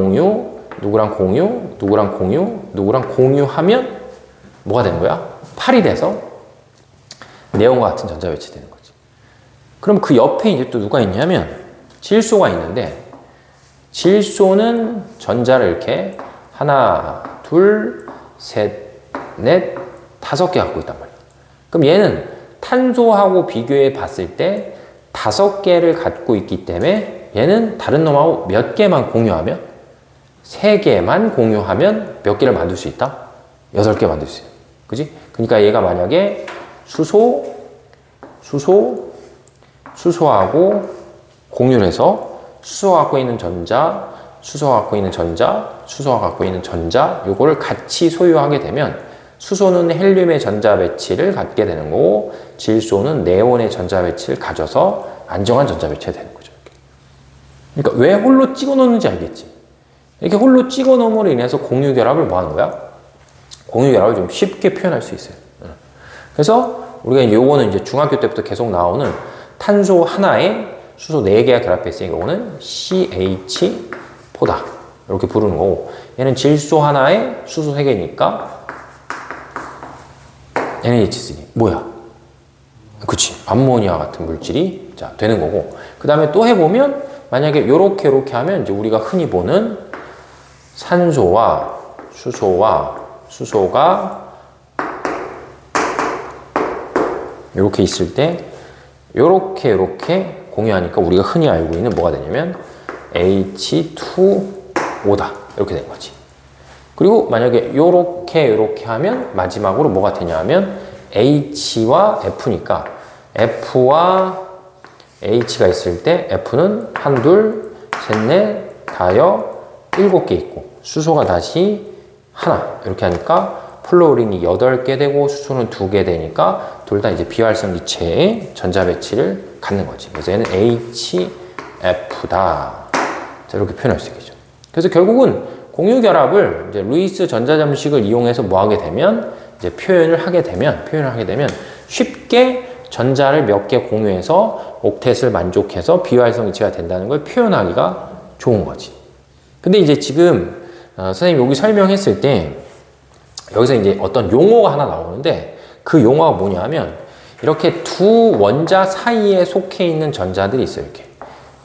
공유하면 뭐가 되는 거야? 8이 돼서 네온과 같은 전자 배치 되는 거지. 그럼 그 옆에 이제 또 누가 있냐면 질소가 있는데, 질소는 전자를 이렇게 하나, 둘, 셋, 넷, 5개 갖고 있단 말이야. 그럼 얘는 탄소하고 비교해 봤을 때 5개를 갖고 있기 때문에 얘는 다른 놈하고 몇 개만 공유하면, 3개만 공유하면 몇 개를 만들 수 있다? 6개 만들 수 있어요. 그지? 그러니까 얘가 만약에 수소하고 공유를 해서 수소가 갖고 있는 전자 수소가 갖고 있는 전자, 수소가 갖고 있는 전자, 요거를 같이 소유하게 되면 수소는 헬륨의 전자 배치를 갖게 되는 거고 질소는 네온의 전자 배치를 가져서 안정한 전자 배치가 되는 거죠. 그러니까 왜 홀로 찍어 놓는지 알겠지? 이렇게 홀로 찍어 놓음으로 인해서 공유 결합을 뭐 하는 거야? 공유 결합을 좀 쉽게 표현할 수 있어요. 그래서 우리가 요거는 이제 중학교 때부터 계속 나오는 탄소 하나에 수소 4개가 결합했으니까 이거는 CH4다. 이렇게 부르는 거고 얘는 질소 하나에 수소 3개니까 NH3. 뭐야? 그치. 암모니아 같은 물질이 자, 되는 거고 그 다음에 또 해보면 만약에 요렇게 하면 이제 우리가 흔히 보는 산소와 수소와 수소가 이렇게 있을 때 요렇게 공유하니까 우리가 흔히 알고 있는 뭐가 되냐면 H2O다 이렇게 된 거지. 그리고 만약에 요렇게 하면 마지막으로 뭐가 되냐 하면 H와 F니까 F와 H가 있을 때 F는 1, 2, 셋, 넷, 다여 7개 있고 수소가 다시 하나 이렇게 하니까 플로린이 8개 되고 수소는 2개 되니까 둘 다 이제 비활성 기체의 전자 배치를 갖는 거지. 그래서 얘는 HF다. 자, 이렇게 표현할 수 있겠죠. 그래서 결국은 공유 결합을 이제 루이스 전자잠식을 이용해서 뭐 하게 되면 이제 표현을 하게 되면 쉽게 전자를 몇 개 공유해서 옥텟을 만족해서 비활성 기체가 된다는 걸 표현하기가 좋은 거지. 근데 이제 지금 선생님 여기 설명했을 때 여기서 이제 어떤 용어가 하나 나오는데 그 용어가 뭐냐 하면 이렇게 두 원자 사이에 속해 있는 전자들이 있어요. 이렇게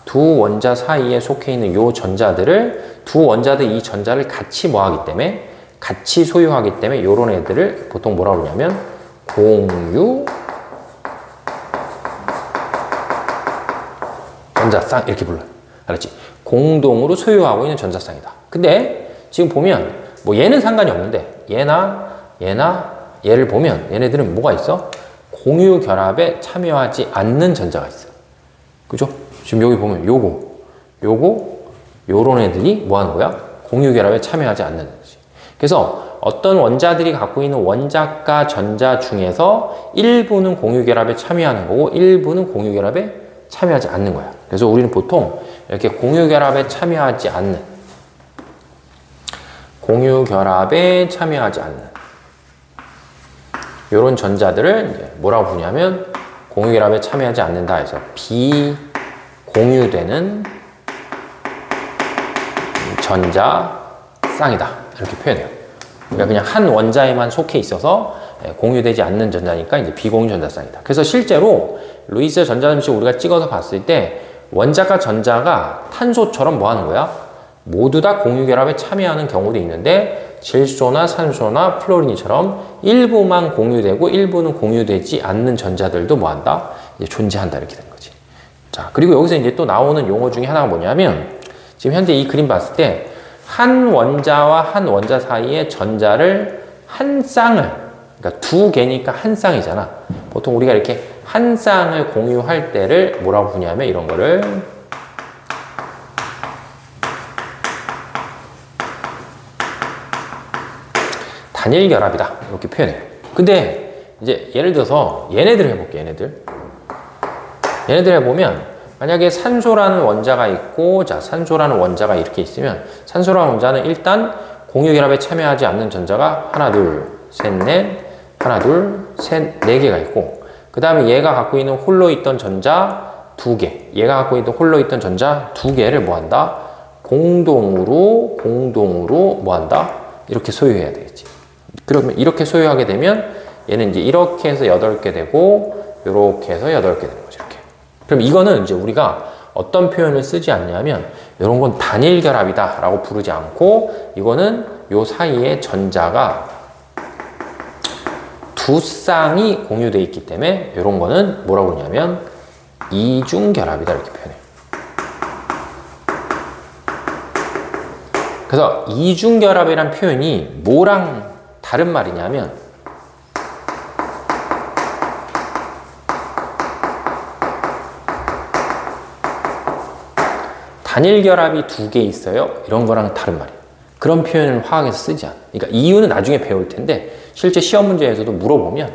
두 원자 사이에 속해 있는 요 전자들을 두 원자들 이 전자를 같이 뭐 하기 때문에 같이 소유하기 때문에 요런 애들을 보통 뭐라고 그러냐면 공유 전자쌍 이렇게 불러요. 알았지? 공동으로 소유하고 있는 전자쌍이다. 근데 지금 보면 뭐 얘는 상관이 없는데 얘를 보면 얘네들은 뭐가 있어? 공유 결합에 참여하지 않는 전자가 있어. 그죠? 지금 여기 보면 요런 애들이 뭐 하는 거야? 공유 결합에 참여하지 않는 거지. 그래서 어떤 원자들이 갖고 있는 원자가 전자 중에서 일부는 공유 결합에 참여하는 거고 일부는 공유 결합에 참여하지 않는 거야. 그래서 우리는 보통 이렇게 공유 결합에 참여하지 않는 이런 전자들을 이제 뭐라고 부르냐면 공유 결합에 참여하지 않는다 해서 비공유되는 전자쌍이다 이렇게 표현해요. 그러니까 그냥 한 원자에만 속해 있어서 공유되지 않는 전자니까 이제 비공유 전자쌍이다. 그래서 실제로 루이스 전자잠식 우리가 찍어서 봤을 때 원자가 전자가 탄소처럼 뭐 하는 거야? 모두 다 공유 결합에 참여하는 경우도 있는데 질소나 산소나 플로린이처럼 일부만 공유되고 일부는 공유되지 않는 전자들도 뭐 한다? 이제 존재한다 이렇게 된 거지. 자, 그리고 여기서 이제 또 나오는 용어 중에 하나가 뭐냐면 지금 현재 이 그림 봤을 때 한 원자와 한 원자 사이에 전자를 한 쌍을 그러니까 두 개니까 한 쌍이잖아. 보통 우리가 이렇게 한 쌍을 공유할 때를 뭐라고 부르냐면 이런 거를 단일 결합이다 이렇게 표현해요. 근데 이제 예를 들어서 얘네들 해볼게. 얘네들 해보면 만약에 산소라는 원자가 있고 자 산소라는 원자가 이렇게 있으면 산소라는 원자는 일단 공유 결합에 참여하지 않는 전자가 하나 둘 셋 넷 하나 둘 셋 네 개가 있고 그 다음에 얘가 갖고 있는 홀로 있던 전자 2개 얘가 갖고 있던 홀로 있던 전자 2개를 뭐 한다? 공동으로 뭐 한다? 이렇게 소유해야 되겠지. 그러면 이렇게 소유하게 되면 얘는 이제 이렇게 해서 8개 되고 이렇게 해서 8개 되는 거죠. 이렇게. 그럼 이거는 이제 우리가 어떤 표현을 쓰지 않냐면 이런 건 단일 결합이다 라고 부르지 않고 이거는 요 사이에 전자가 두 쌍이 공유되어 있기 때문에 이런 거는 뭐라고 그러냐면 이중 결합이다 이렇게 표현해요. 그래서 이중 결합이란 표현이 뭐랑 다른 말이냐면 단일 결합이 두 개 있어요. 이런 거랑 다른 말이에요. 그런 표현을 화학에서 쓰지 않아. 그러니까 이유는 나중에 배울 텐데 실제 시험 문제에서도 물어보면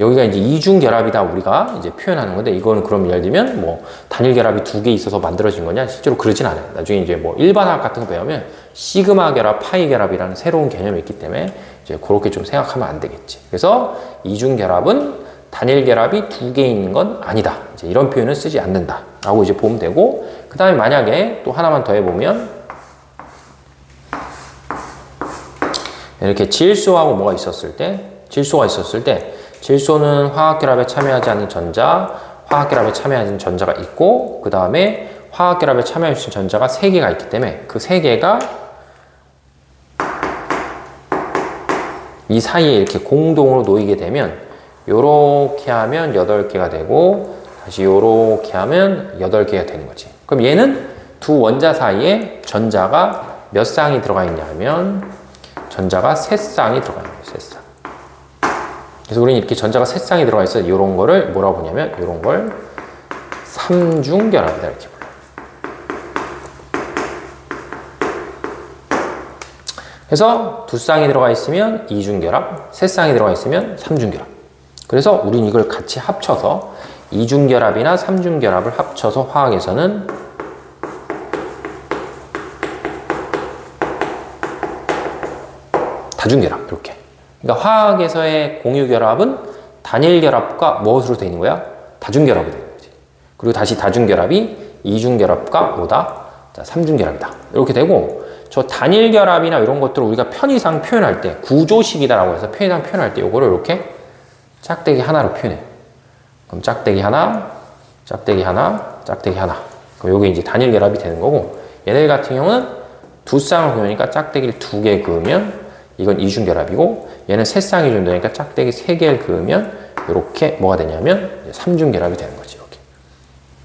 여기가 이제 이중 결합이다 우리가 이제 표현하는 건데 이거는 그럼 예를 들면 뭐 단일 결합이 두 개 있어서 만들어진 거냐? 실제로 그러진 않아요. 나중에 이제 뭐 일반화학 같은 거 배우면 시그마 결합, 파이 결합이라는 새로운 개념이 있기 때문에 이제 그렇게 좀 생각하면 안 되겠지. 그래서 이중 결합은 단일 결합이 두 개 있는 건 아니다. 이제 이런 표현을 쓰지 않는다. 라고 이제 보면 되고, 그 다음에 만약에 또 하나만 더 해보면, 이렇게 질소하고 뭐가 있었을 때, 질소는 화학결합에 참여하지 않는 전자, 화학결합에 참여하는 전자가 있고, 그 다음에 화학결합에 참여할 수 있는 전자가 3개가 있기 때문에 그 3개가 이 사이에 이렇게 공동으로 놓이게 되면 요렇게 하면 8개가 되고 다시 요렇게 하면 8개가 되는 거지. 그럼 얘는 두 원자 사이에 전자가 몇 쌍이 들어가 있냐면 전자가 3쌍이 들어가 있는 거예요. 3쌍. 그래서 우리는 이렇게 전자가 3쌍이 들어가 있어요. 이런 거를 뭐라고 보냐면 이런 걸 삼중결합이다 이렇게 불러요. 그래서 2쌍이 들어가 있으면 이중결합, 3쌍이 들어가 있으면 삼중결합. 그래서 우린 이걸 같이 합쳐서 이중결합이나 삼중결합을 합쳐서 화학에서는 다중결합 이렇게. 그러니까 화학에서의 공유결합은 단일결합과 무엇으로 되어 있는 거야? 다중결합이 되는 거지. 그리고 다시 다중결합이 이중결합과 뭐다? 자, 삼중결합이다. 이렇게 되고 저 단일결합이나 이런 것들을 우리가 편의상 표현할 때 구조식이다라고 해서 편의상 표현할 때 이거를 이렇게 짝대기 하나로 표현해. 그럼 짝대기 하나, 짝대기 하나, 짝대기 하나. 그럼 이게 이제 단일결합이 되는 거고 얘네 같은 경우는 2쌍을 그으니까 짝대기를 2개 그으면 이건 이중결합이고 얘는 3쌍이 정도니까 짝대기 3개를 그으면 이렇게 뭐가 되냐면 삼중결합이 되는 거지. 이렇게.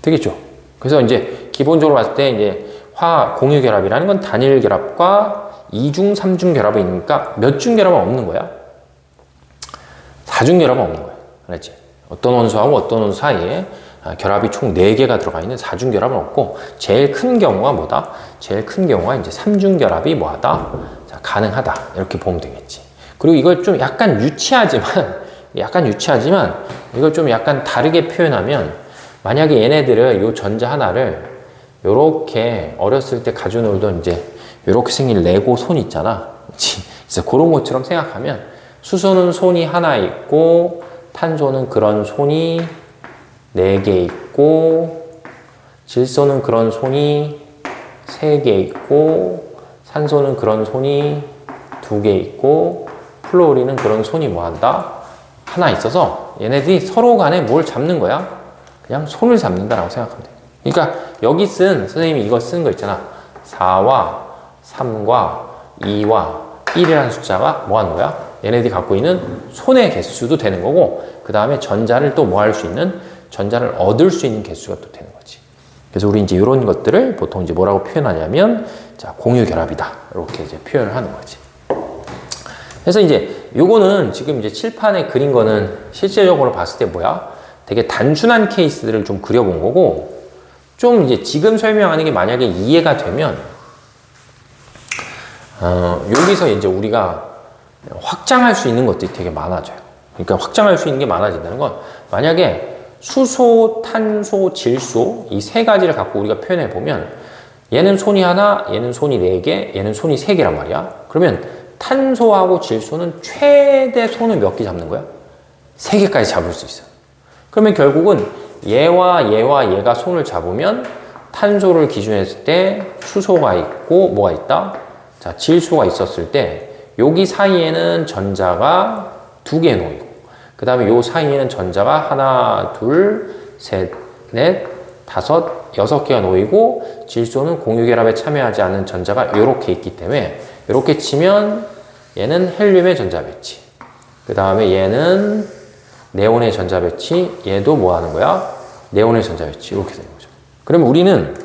되겠죠? 그래서 이제 기본적으로 봤을 때 이제 화학 공유결합이라는 건 단일결합과 이중, 삼중결합이 있으니까 몇 중결합은 없는 거야? 4중결합은 없는 거야. 알았지? 어떤 원소하고 어떤 원소 사이에 결합이 총 4개가 들어가 있는 4중결합은 없고 제일 큰 경우가 뭐다? 제일 큰 경우가 이제 3중결합이 뭐하다? 자, 가능하다. 이렇게 보면 되겠지. 그리고 이걸 좀 약간 유치하지만 이걸 좀 약간 다르게 표현하면 만약에 얘네들을 요 전자 하나를 요렇게 어렸을 때 가지고 놀던 이제 요렇게 생긴 레고 손 있잖아. 그래서 그런 것처럼 생각하면 수소는 손이 하나 있고 탄소는 그런 손이 4개 있고 질소는 그런 손이 3개 있고 산소는 그런 손이 2개 있고 플로리는 그런 손이 뭐한다? 하나 있어서 얘네들이 서로 간에 뭘 잡는 거야? 그냥 손을 잡는다라고 생각하면 돼. 그러니까 여기 선생님이 이거 쓴 거 있잖아. 4와 3과 2와 1이라는 숫자가 뭐 하는 거야? 얘네들이 갖고 있는 손의 개수도 되는 거고 그 다음에 전자를 또 뭐 할 수 있는 전자를 얻을 수 있는 개수가 또 되는 거지. 그래서 우리 이제 이런 것들을 보통 이제 뭐라고 표현하냐면 자, 공유결합이다. 이렇게 이제 표현을 하는 거지. 그래서 이제 요거는 지금 이제 칠판에 그린 거는 실제적으로 봤을 때 뭐야? 되게 단순한 케이스들을 좀 그려본 거고 좀 이제 지금 설명하는 게 만약에 이해가 되면 여기서 이제 우리가 확장할 수 있는 것들이 되게 많아져요. 그러니까 확장할 수 있는 게 많아진다는 건 만약에 수소, 탄소, 질소 이 3가지를 갖고 우리가 표현해 보면 얘는 손이 하나, 얘는 손이 4개, 얘는 손이 3개란 말이야. 그러면 탄소하고 질소는 최대 손을 몇 개 잡는 거야? 3개까지 잡을 수 있어. 그러면 결국은 얘와 얘가 손을 잡으면 탄소를 기준했을 때 수소가 있고 뭐가 있다? 자, 질소가 있었을 때 여기 사이에는 전자가 2개 놓이고 그 다음에 요 사이에는 전자가 하나, 둘, 셋, 넷, 다섯, 6개가 놓이고 질소는 공유결합에 참여하지 않는 전자가 이렇게 있기 때문에 이렇게 치면 얘는 헬륨의 전자 배치 그 다음에 얘는 네온의 전자 배치 얘도 뭐 하는 거야? 네온의 전자 배치 이렇게 되는 거죠. 그러면 우리는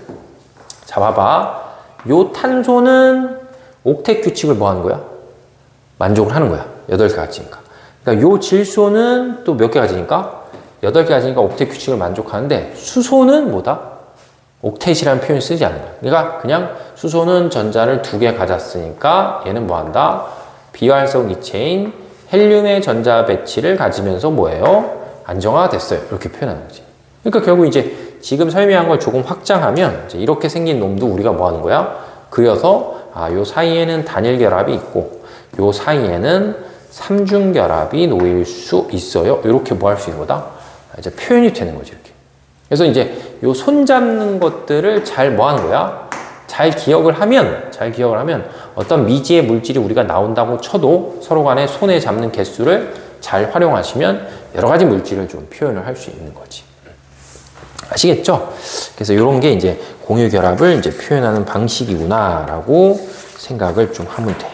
자 봐봐 요 탄소는 옥텟 규칙을 뭐 하는 거야? 만족을 하는 거야. 8개 가지니까. 그러니까 요 질소는 또 몇 개 가지니까? 8개 가지니까 옥텟 규칙을 만족하는데 수소는 뭐다? 옥텟이라는 표현을 쓰지 않는 거야. 그러니까 그냥 수소는 전자를 2개 가졌으니까 얘는 뭐한다? 비활성 이체인 헬륨의 전자 배치를 가지면서 뭐예요? 안정화됐어요. 이렇게 표현하는 거지. 그러니까 결국 이제 지금 설명한 걸 조금 확장하면 이제 이렇게 생긴 놈도 우리가 뭐 하는 거야? 그려서 요 사이에는 단일 결합이 있고 요 사이에는 삼중 결합이 놓일 수 있어요. 이렇게 뭐 할 수 있는 거다? 이제 표현이 되는 거지, 이렇게. 그래서 이제 요 손잡는 것들을 잘 뭐 하는 거야? 잘 기억을 하면 어떤 미지의 물질이 우리가 나온다고 쳐도 서로 간에 손에 잡는 개수를 잘 활용하시면 여러 가지 물질을 좀 표현을 할 수 있는 거지. 아시겠죠? 그래서 이런 게 이제 공유 결합을 이제 표현하는 방식이구나라고 생각을 좀 하면 돼.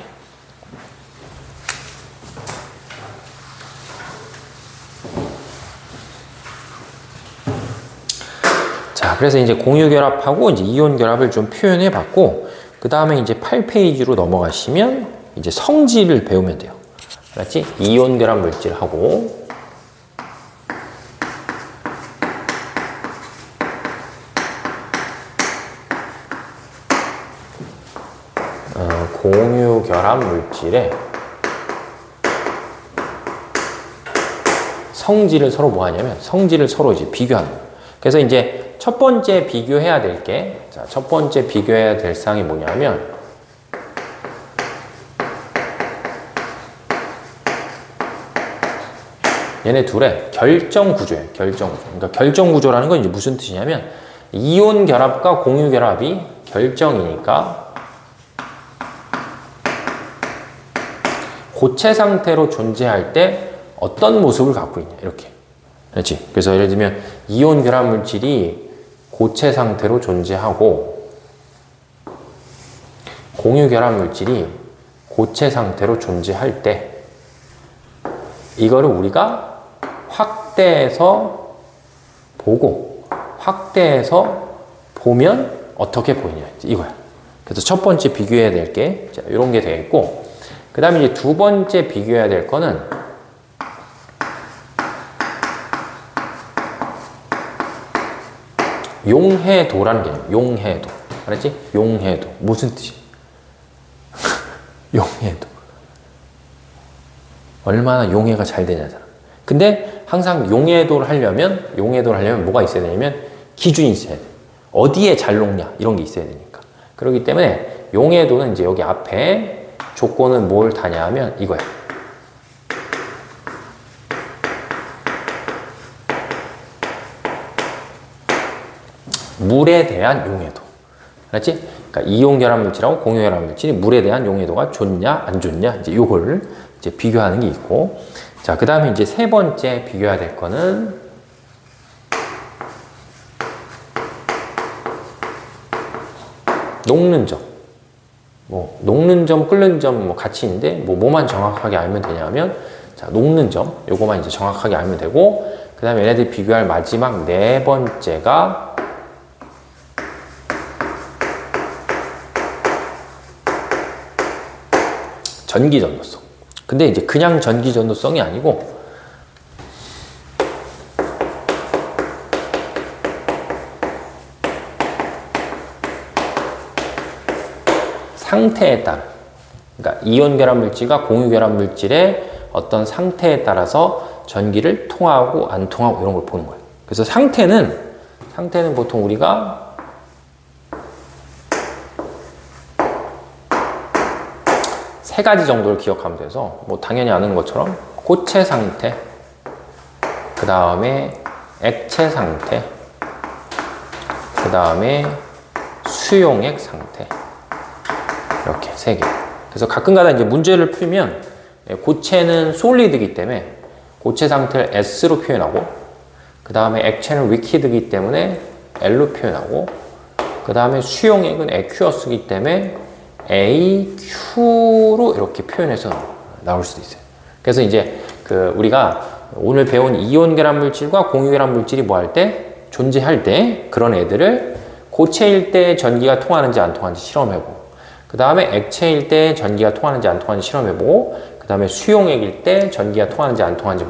자, 그래서 이제 공유 결합하고 이제 이온 결합을 좀 표현해 봤고, 그 다음에 이제 8페이지로 넘어가시면 이제 성질을 배우면 돼요. 알았지? 이온 결합 물질하고, 공유 결합 물질의 성질을 서로 뭐 하냐면, 성질을 서로 이제 비교하는 거예요. 그래서 이제 첫 번째 비교해야 될 게, 자, 첫 번째 비교해야 될 사항이 뭐냐면, 얘네 둘의 결정 구조예요. 결정 구조. 그러니까 결정 구조라는 건 이제 무슨 뜻이냐면, 이온 결합과 공유 결합이 결정이니까 고체 상태로 존재할 때 어떤 모습을 갖고 있냐, 이렇게. 그렇지? 그래서 예를 들면 이온 결합 물질이 고체 상태로 존재하고 공유 결합 물질이 고체 상태로 존재할 때 이거를 우리가 확대해서 보고 확대해서 보면 어떻게 보이냐, 이거야. 그래서 첫 번째 비교해야 될 게 이런 게 되겠고, 그 다음에 이제 두 번째 비교해야 될 거는 용해도라는 개념. 용해도. 알았지? 용해도. 무슨 뜻이야? 용해도. 얼마나 용해가 잘 되냐잖아. 근데 항상 용해도를 하려면 뭐가 있어야 되냐면 기준이 있어야 돼. 어디에 잘 녹냐, 이런 게 있어야 되니까. 그렇기 때문에 용해도는 이제 여기 앞에 조건은 뭘 다냐 하면 이거야. 물에 대한 용해도. 알았지? 그러니까 이온 결합 물질하고 공유 결합 물질이 물에 대한 용해도가 좋냐, 안 좋냐, 이제 요거를 이제 비교하는 게 있고. 자, 그 다음에 이제 세 번째 비교해야 될 거는 녹는 점. 뭐, 녹는 점, 끓는 점 뭐 같이 있는데, 뭐만 정확하게 알면 되냐면, 자, 녹는 점, 요거만 이제 정확하게 알면 되고, 그 다음에 얘네들 비교할 마지막 네 번째가 전기 전도성. 근데 이제 그냥 전기 전도성이 아니고 상태에 따라, 그러니까 이온 결합 물질과 공유 결합 물질의 어떤 상태에 따라서 전기를 통하고 안 통하고 이런 걸 보는 거예요. 그래서 상태는 보통 우리가 세 가지 정도를 기억하면 돼서, 뭐 당연히 아는 것처럼 고체 상태, 그 다음에 액체 상태, 그 다음에 수용액 상태, 이렇게 세 개. 그래서 가끔가다 이제 문제를 풀면 고체는 솔리드이기 때문에 고체 상태를 S로 표현하고, 그 다음에 액체는 리퀴드이기 때문에 L로 표현하고, 그 다음에 수용액은 에퀴어스이기 때문에 AQ로 이렇게 표현해서 나올 수도 있어요. 그래서 이제 우리가 오늘 배운 이온 결합 물질과 공유 결합 물질이 뭐 할 때, 존재할 때 그런 애들을 고체일 때 전기가 통하는지 안 통하는지 실험해보고, 그 다음에 액체일 때 전기가 통하는지 안 통하는지 실험해보고, 그 다음에 수용액일 때 전기가 통하는지 안 통하는지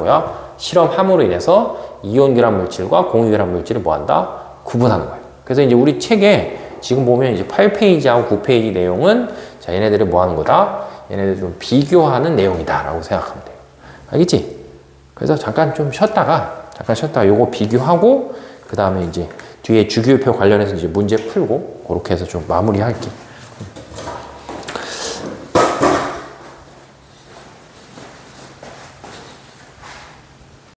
실험함으로 인해서 이온 결합 물질과 공유 결합 물질을 뭐 한다? 구분하는 거예요. 그래서 이제 우리 책에 지금 보면 이제 8페이지하고 9페이지 내용은 자, 얘네들이 뭐 하는 거다? 얘네들 좀 비교하는 내용이다 라고 생각하면 돼요. 알겠지? 그래서 잠깐 쉬었다가 요거 비교하고 그 다음에 이제 뒤에 주기율표 관련해서 이제 문제 풀고 그렇게 해서 좀 마무리할게.